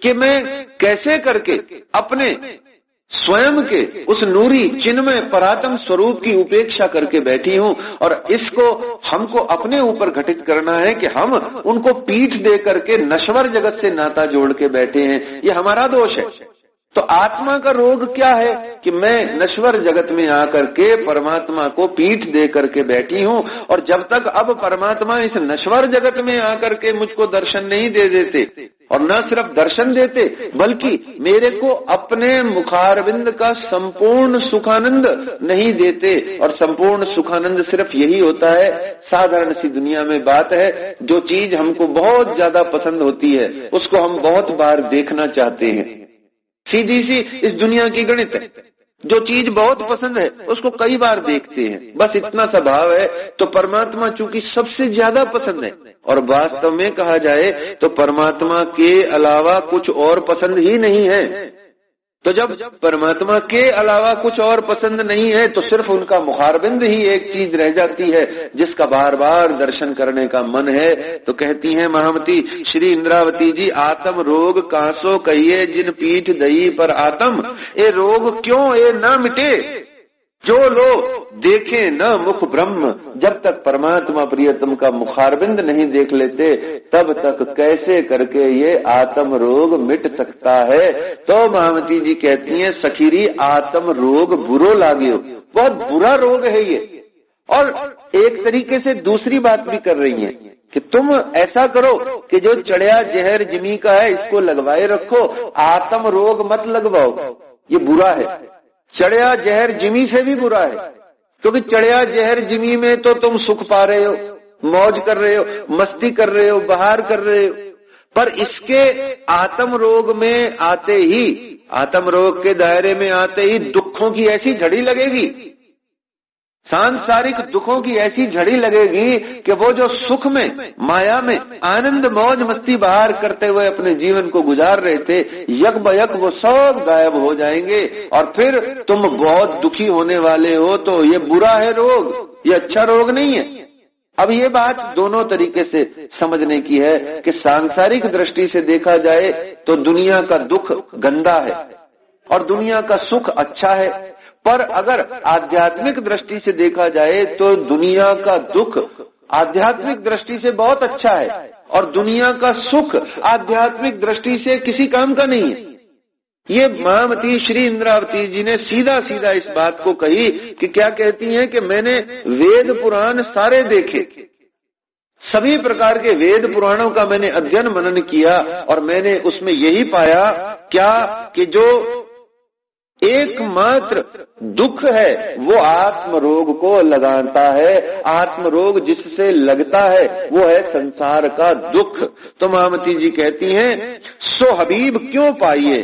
कि मैं कैसे करके अपने स्वयं के उस नूरी चिन्मय परात्म स्वरूप की उपेक्षा करके बैठी हूं, और इसको हमको अपने ऊपर घटित करना है कि हम उनको पीठ दे करके नश्वर जगत से नाता जोड़ के बैठे हैं। ये हमारा दोष है। तो आत्मा का रोग क्या है कि मैं नश्वर जगत में आकर के परमात्मा को पीठ दे करके बैठी हूं, और जब तक अब परमात्मा इस नश्वर जगत में आकर के मुझको दर्शन नहीं दे देते, और न सिर्फ दर्शन देते बल्कि मेरे को अपने मुखारविंद का संपूर्ण सुखानंद नहीं देते। और संपूर्ण सुखानंद सिर्फ यही होता है, साधारण सी दुनिया में बात है, जो चीज हमको बहुत ज्यादा पसंद होती है उसको हम बहुत बार देखना चाहते हैं। सीधी सी इस दुनिया की गणित है, जो चीज बहुत पसंद है उसको कई बार देखते हैं, बस इतना सा भाव है। तो परमात्मा चूंकि सबसे ज्यादा पसंद है, और वास्तव में कहा जाए तो परमात्मा के अलावा कुछ और पसंद ही नहीं है। तो जब परमात्मा के अलावा कुछ और पसंद नहीं है, तो सिर्फ उनका मुखारबिंद ही एक चीज रह जाती है जिसका बार बार दर्शन करने का मन है। तो कहती हैं महामती श्री इंद्रावती जी, आत्म रोग कांसो कहिए, जिन पीठ दई पर आत्म, ए रोग क्यों ए न मिटे, जो लो देखे न मुख ब्रह्म। जब तक परमात्मा प्रियतम का मुखारबिंद नहीं देख लेते, तब तक कैसे करके ये आत्म रोग मिट सकता है। तो महामती जी कहती हैं, सखीरी आत्म रोग बुरो लागियो, बहुत बुरा रोग है ये। और एक तरीके से दूसरी बात भी कर रही है कि तुम ऐसा करो कि जो चढ़िया जहर जिमी का है इसको लगवाए रखो, आत्म रोग मत लगवाओ, ये बुरा है। चढ़िया जहर जिमी से भी बुरा है, क्योंकि चढ़िया जहर जिमी में तो तुम सुख पा रहे हो, मौज कर रहे हो, मस्ती कर रहे हो, बहार कर रहे हो, पर इसके आत्म रोग में आते ही, आत्म रोग के दायरे में आते ही दुखों की ऐसी झड़ी लगेगी, सांसारिक दुखों की ऐसी झड़ी लगेगी कि वो जो सुख में, माया में आनंद मौज मस्ती बहार करते हुए अपने जीवन को गुजार रहे थे, यक बयक वो सब गायब हो जाएंगे, और फिर तुम बहुत दुखी होने वाले हो। तो ये बुरा है रोग, ये अच्छा रोग नहीं है। अब ये बात दोनों तरीके से समझने की है कि सांसारिक दृष्टि से देखा जाए तो दुनिया का दुख गंदा है और दुनिया का सुख अच्छा है, पर अगर आध्यात्मिक दृष्टि से देखा जाए तो दुनिया का दुख आध्यात्मिक दृष्टि से बहुत अच्छा है, और दुनिया का सुख आध्यात्मिक दृष्टि से किसी काम का नहीं है। ये महामती श्री इंद्रावती जी ने सीधा सीधा इस बात को कही कि क्या कहती हैं कि मैंने वेद पुराण सारे देखे, सभी प्रकार के वेद पुराणों का मैंने अध्ययन मनन किया, और मैंने उसमें यही पाया क्या कि जो एकमात्र दुख है वो आत्म रोग को लगाता है। आत्म रोग जिससे लगता है वो है संसार का दुख। तो महामती जी कहती हैं, सो हबीब क्यों पाइए,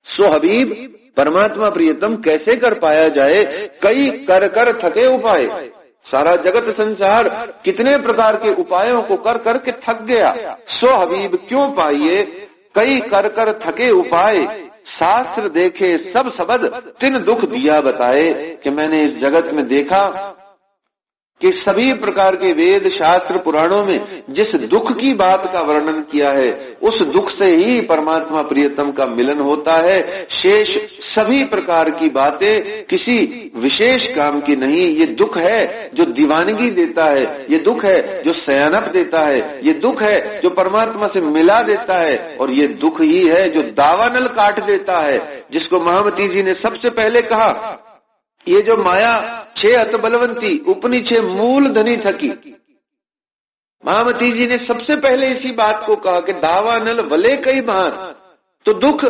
सो हबीब परमात्मा प्रियतम कैसे कर पाया जाए, कई कर कर थके उपाय। सारा जगत संसार कितने प्रकार के उपायों को कर करके थक गया। सो हबीब क्यों पाइए कई कर कर थके उपाय, शास्त्र देखे सब सबद तिन दुख दिया बताए। कि मैंने इस जगत में देखा कि सभी प्रकार के वेद शास्त्र पुराणों में जिस दुख की बात का वर्णन किया है, उस दुख से ही परमात्मा प्रियतम का मिलन होता है। शेष सभी प्रकार की बातें किसी विशेष काम की नहीं। ये दुख है जो दीवानगी देता है, ये दुख है जो सयानप देता है, ये दुख है जो परमात्मा से मिला देता है, और ये दुख ही है जो दावानल काट देता है। जिसको महामती जी ने सबसे पहले कहा, ये जो माया 6 अत बलवंती उपनी 6 मूल धनी थकी। महामती जी ने सबसे पहले इसी बात को कहा कि दावानल वले कई बार। तो दुख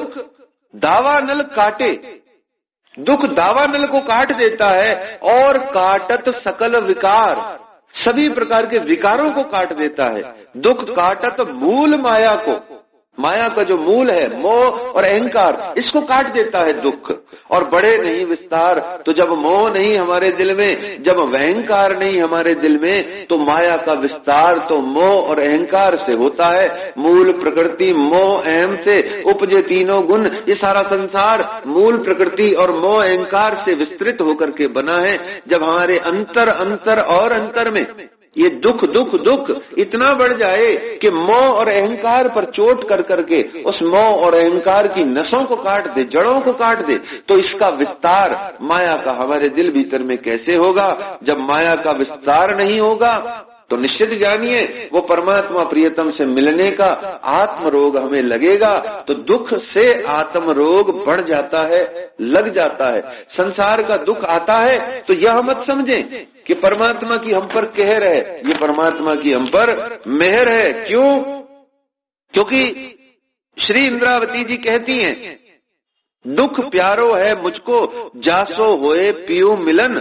दावानल काटे, दुख दावानल को काट देता है, और काटत सकल विकार, सभी प्रकार के विकारों को काट देता है। दुख काटत मूल माया को, माया का जो मूल है मोह और अहंकार, इसको काट देता है दुख। और बड़े नहीं विस्तार। तो जब मोह नहीं हमारे दिल में, जब अहंकार नहीं हमारे दिल में, तो माया का विस्तार तो मोह और अहंकार से होता है। मूल प्रकृति मोह अहम से उपजे तीनों गुण। ये सारा संसार मूल प्रकृति और मोह अहंकार से विस्तृत होकर के बना है। जब हमारे अंतर अंतर और अंतर में ये दुख दुख दुख इतना बढ़ जाए कि मोह और अहंकार पर चोट कर करके उस मोह और अहंकार की नसों को काट दे, जड़ों को काट दे, तो इसका विस्तार माया का हमारे दिल भीतर में कैसे होगा? जब माया का विस्तार नहीं होगा तो निश्चित जानिए वो परमात्मा प्रियतम से मिलने का आत्म रोग हमें लगेगा। तो दुख से आत्म रोग बढ़ जाता है, लग जाता है। संसार का दुख आता है तो यह मत समझें कि परमात्मा की हम पर कहर है, ये परमात्मा की हम पर मेहर है। क्यों? क्योंकि श्री इंद्रावती जी कहती हैं, दुख प्यारो है मुझको जासो होए पियो मिलन,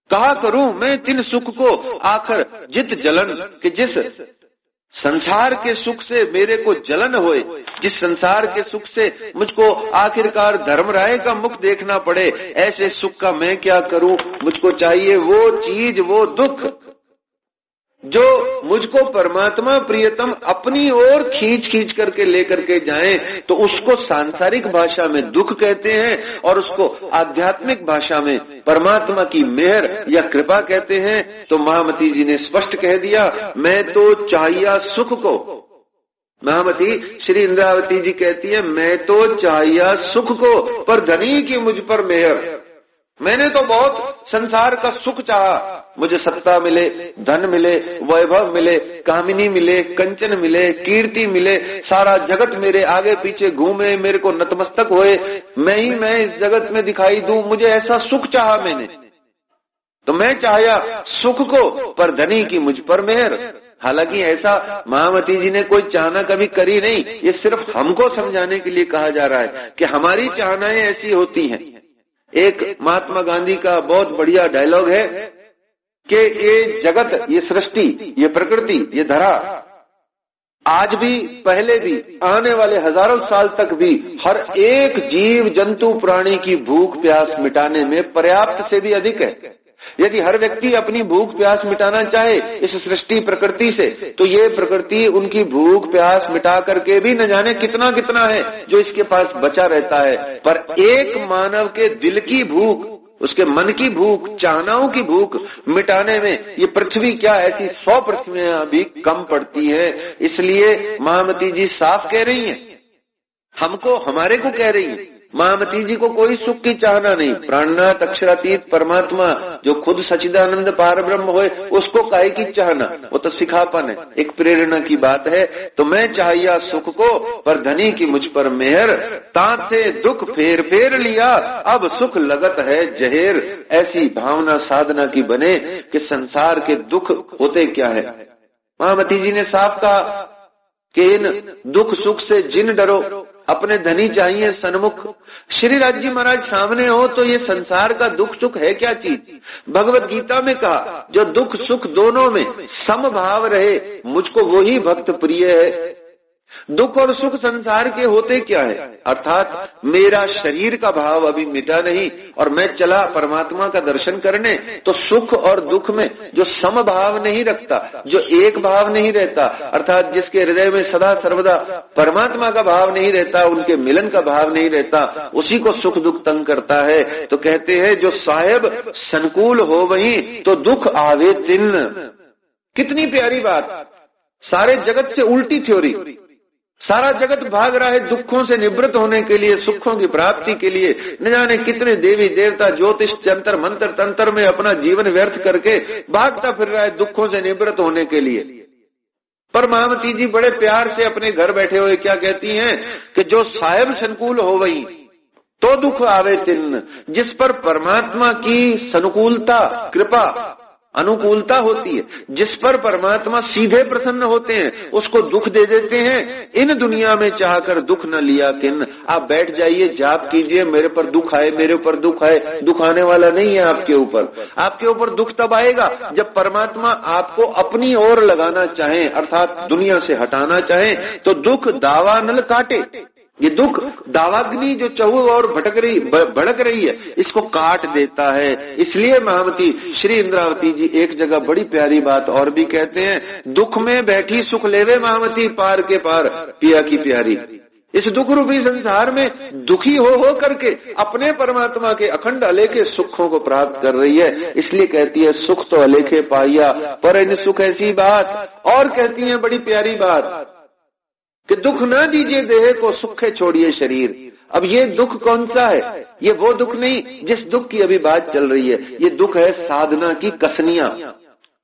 कहा करूं मैं तिन सुख को आखिर जित जलन। कि जिस संसार के सुख से मेरे को जलन होए, जिस संसार के सुख से मुझको आखिरकार धर्मराय का मुख देखना पड़े, ऐसे सुख का मैं क्या करूं? मुझको चाहिए वो चीज, वो दुख जो मुझको परमात्मा प्रियतम अपनी ओर खींच खींच करके लेकर के जाए। तो उसको सांसारिक भाषा में दुख कहते हैं और उसको आध्यात्मिक भाषा में परमात्मा की मेहर या कृपा कहते हैं। तो महामती जी ने स्पष्ट कह दिया, मैं तो चाहिए सुख को। महामती श्री इंद्रावती जी कहती है, मैं तो चाहिए सुख को पर धनी की मुझ पर मेहर। मैंने तो बहुत संसार का सुख चाहा, मुझे सत्ता मिले, धन मिले, वैभव मिले, कामिनी मिले, कंचन मिले, कीर्ति मिले, सारा जगत मेरे आगे पीछे घूमे, मेरे को नतमस्तक होए, मैं इस जगत में दिखाई दूं, मुझे ऐसा सुख चाहा मैंने। तो मैं चाहा सुख को पर धनी की मुझ पर मेहर। हालांकि ऐसा महामती जी ने कोई चाहना कभी करी नहीं, ये सिर्फ हमको समझाने के लिए कहा जा रहा है कि हमारी चाहनाएं ऐसी होती हैं। एक महात्मा गांधी का बहुत बढ़िया डायलॉग है कि ये जगत, ये सृष्टि, ये प्रकृति, ये धरा आज भी, पहले भी, आने वाले हजारों साल तक भी हर एक जीव जंतु प्राणी की भूख प्यास मिटाने में पर्याप्त से भी अधिक है। यदि हर व्यक्ति अपनी भूख प्यास मिटाना चाहे इस सृष्टि प्रकृति से, तो ये प्रकृति उनकी भूख प्यास मिटा करके भी न जाने कितना कितना है जो इसके पास बचा रहता है। पर एक मानव के दिल की भूख, उसके मन की भूख, चाहनाओं की भूख मिटाने में ये पृथ्वी क्या ऐसी 100 पृथ्वियां भी कम पड़ती है। इसलिए महामती जी साफ कह रही हैं, हमको, हमारे को कह रही है, महामती जी को कोई सुख की चाहना नहीं। प्राणनाथ अक्षरातीत परमात्मा जो खुद सच्चिदानंद पार ब्रह्म होए, उसको काहे की चाहना? वो तो सिखापन है, एक प्रेरणा की बात है। तो मैं चाहिए सुख को पर धनी की मुझ पर मेहर, ताते दुख फेर फेर लिया अब सुख लगत है जहेर। ऐसी भावना साधना की बने कि संसार के दुख होते क्या है। महामती जी ने साफ कहा कि इन दुख सुख से जिन डरो, अपने धनी चाहिए सन्मुख। श्री राज जी महाराज सामने हो तो ये संसार का दुख सुख है क्या चीज? भगवत गीता में कहा, जो दुख सुख दोनों में समभाव रहे, मुझको वही भक्त प्रिय है। दुख और सुख संसार के होते क्या है, अर्थात मेरा शरीर का भाव अभी मिटा नहीं और मैं चला परमात्मा का दर्शन करने, तो सुख और दुख में जो समभाव नहीं रखता, जो एक भाव नहीं रहता, अर्थात जिसके हृदय में सदा सर्वदा परमात्मा का भाव नहीं रहता, उनके मिलन का भाव नहीं रहता, उसी को सुख दुख तंग करता है। तो कहते हैं जो साहेब संकुल हो वही तो दुख आवे तिन। कितनी प्यारी बात, सारे जगत से उल्टी थ्योरी। सारा जगत भाग रहा है दुखों से निवृत्त होने के लिए, सुखों की प्राप्ति के लिए। न जाने कितने देवी देवता ज्योतिष जंतर मंत्र तंत्र में अपना जीवन व्यर्थ करके भागता फिर रहा है दुखों से निवृत्त होने के लिए। पर महामती जी बड़े प्यार से अपने घर बैठे हुए क्या कहती हैं कि जो साहेब संकुल हो वही तो दुख आवे तिन। जिस पर परमात्मा की सनुकूलता, कृपा, अनुकूलता होती है, जिस पर परमात्मा सीधे प्रसन्न होते हैं, उसको दुख दे देते हैं। इन दुनिया में चाहकर दुख न लिया किन। आप बैठ जाइए, जाप कीजिए, मेरे पर दुख आए, मेरे ऊपर दुख आए। दुख आने वाला नहीं है आपके ऊपर। आपके ऊपर दुख तब आएगा जब परमात्मा आपको अपनी ओर लगाना चाहे, अर्थात दुनिया से हटाना चाहे, तो दुख दावानल काटे। ये दुख दावाग्नि जो चहु और भड़क रही है, इसको काट देता है। इसलिए महामती श्री इंद्रावती जी एक जगह बड़ी प्यारी बात और भी कहते हैं, दुख में बैठी सुख लेवे महामती पार के पार पिया की प्यारी। इस दुख रूपी संसार में दुखी हो करके अपने परमात्मा के अखंड अलेखे सुखों को प्राप्त कर रही है। इसलिए कहती है सुख तो अलेखे पाइया पर इन सुख ऐसी बात। और कहती है बड़ी प्यारी बात कि दुख ना दीजिए देह को, सुखे छोड़िए शरीर। अब ये दुख कौन सा है? ये वो दुख नहीं जिस दुख की अभी बात चल रही है। ये दुख है साधना की कसनियां,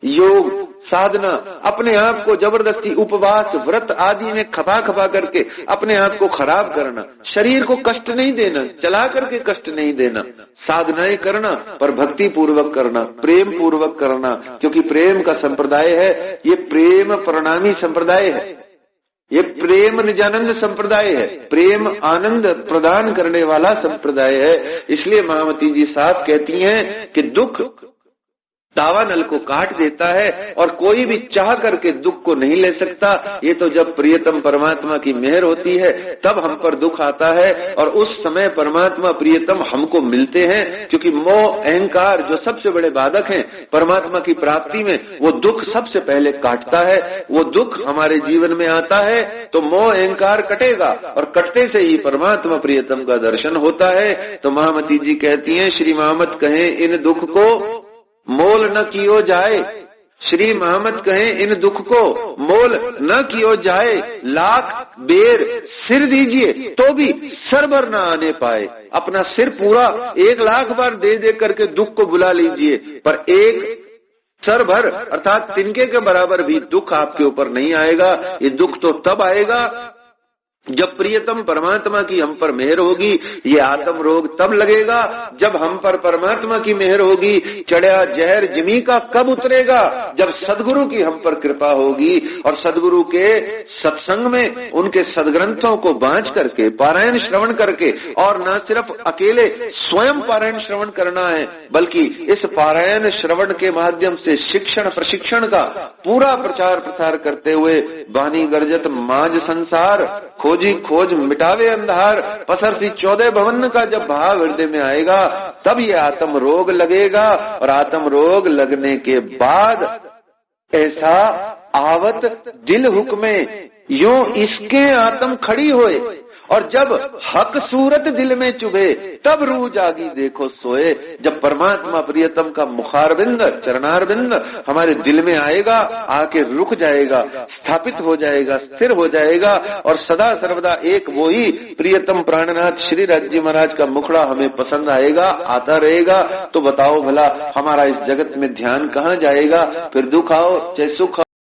योग साधना, अपने आप को जबरदस्ती उपवास व्रत आदि में खपा खपा करके अपने आप को खराब करना, शरीर को कष्ट नहीं देना, चला करके कष्ट नहीं देना, साधनाएं करना पर भक्ति पूर्वक करना, प्रेम पूर्वक करना, क्योंकि प्रेम का संप्रदाय है ये, प्रेम प्रणामी संप्रदाय है, ये प्रेम निजानंद संप्रदाय है, प्रेम आनंद प्रदान करने वाला संप्रदाय है। इसलिए महामती जी साफ कहती हैं कि दुख दावानल को काट देता है और कोई भी चाह करके दुख को नहीं ले सकता। ये तो जब प्रियतम परमात्मा की मेहर होती है तब हम पर दुख आता है, और उस समय परमात्मा प्रियतम हमको मिलते हैं। क्योंकि मोह अहंकार जो सबसे बड़े बाधक हैं परमात्मा की प्राप्ति में, वो दुख सबसे पहले काटता है। वो दुख हमारे जीवन में आता है तो मोह अहंकार कटेगा, और कटते से ही परमात्मा प्रियतम का दर्शन होता है। तो महामती जी कहती हैं, श्री महामत कहें इन दुख को मोल न कियो जाए। श्री महामत कहें इन दुख को मोल न कियो जाए। लाख बेर सिर दीजिए तो भी सर भर न आने पाए। अपना सिर पूरा 1,00,000 बार दे दे करके दुख को बुला लीजिए, पर एक सर भर अर्थात तिनके के बराबर भी दुख आपके ऊपर नहीं आएगा। ये दुख तो तब आएगा जब प्रियतम परमात्मा की हम पर मेहर होगी। ये आत्म रोग तब लगेगा जब हम पर परमात्मा की मेहर होगी। चढ़िया जहर जिमी का कब उतरेगा? जब सदगुरु की हम पर कृपा होगी, और सदगुरु के सत्संग में उनके सदग्रंथों को बांच करके पारायण श्रवण करके, और न सिर्फ अकेले स्वयं पारायण श्रवण करना है, बल्कि इस पारायण श्रवण के माध्यम से शिक्षण प्रशिक्षण का पूरा प्रचार प्रसार करते हुए बानी गर्जत माज संसार खोजी खोज मिटावे अंधार पसरती 14 भवन का जब भाव हृदय में आएगा तब ये आत्म रोग लगेगा। और आत्म रोग लगने के बाद ऐसा आवत दिल हुक्मे यूं इसके आत्म खड़ी होए, और जब हक सूरत दिल में चुभे तब रूह जागी देखो सोए। जब परमात्मा प्रियतम का मुखारबिंद चरणारबिंद हमारे दिल में आएगा, आके रुक जाएगा, स्थापित हो जाएगा, स्थिर हो जाएगा, और सदा सर्वदा एक वो ही प्रियतम प्राणनाथ श्री राज जी महाराज का मुखड़ा हमें पसंद आएगा, आता रहेगा। तो बताओ भला हमारा इस जगत में ध्यान कहाँ जाएगा? फिर दुख आओ चाहे सुख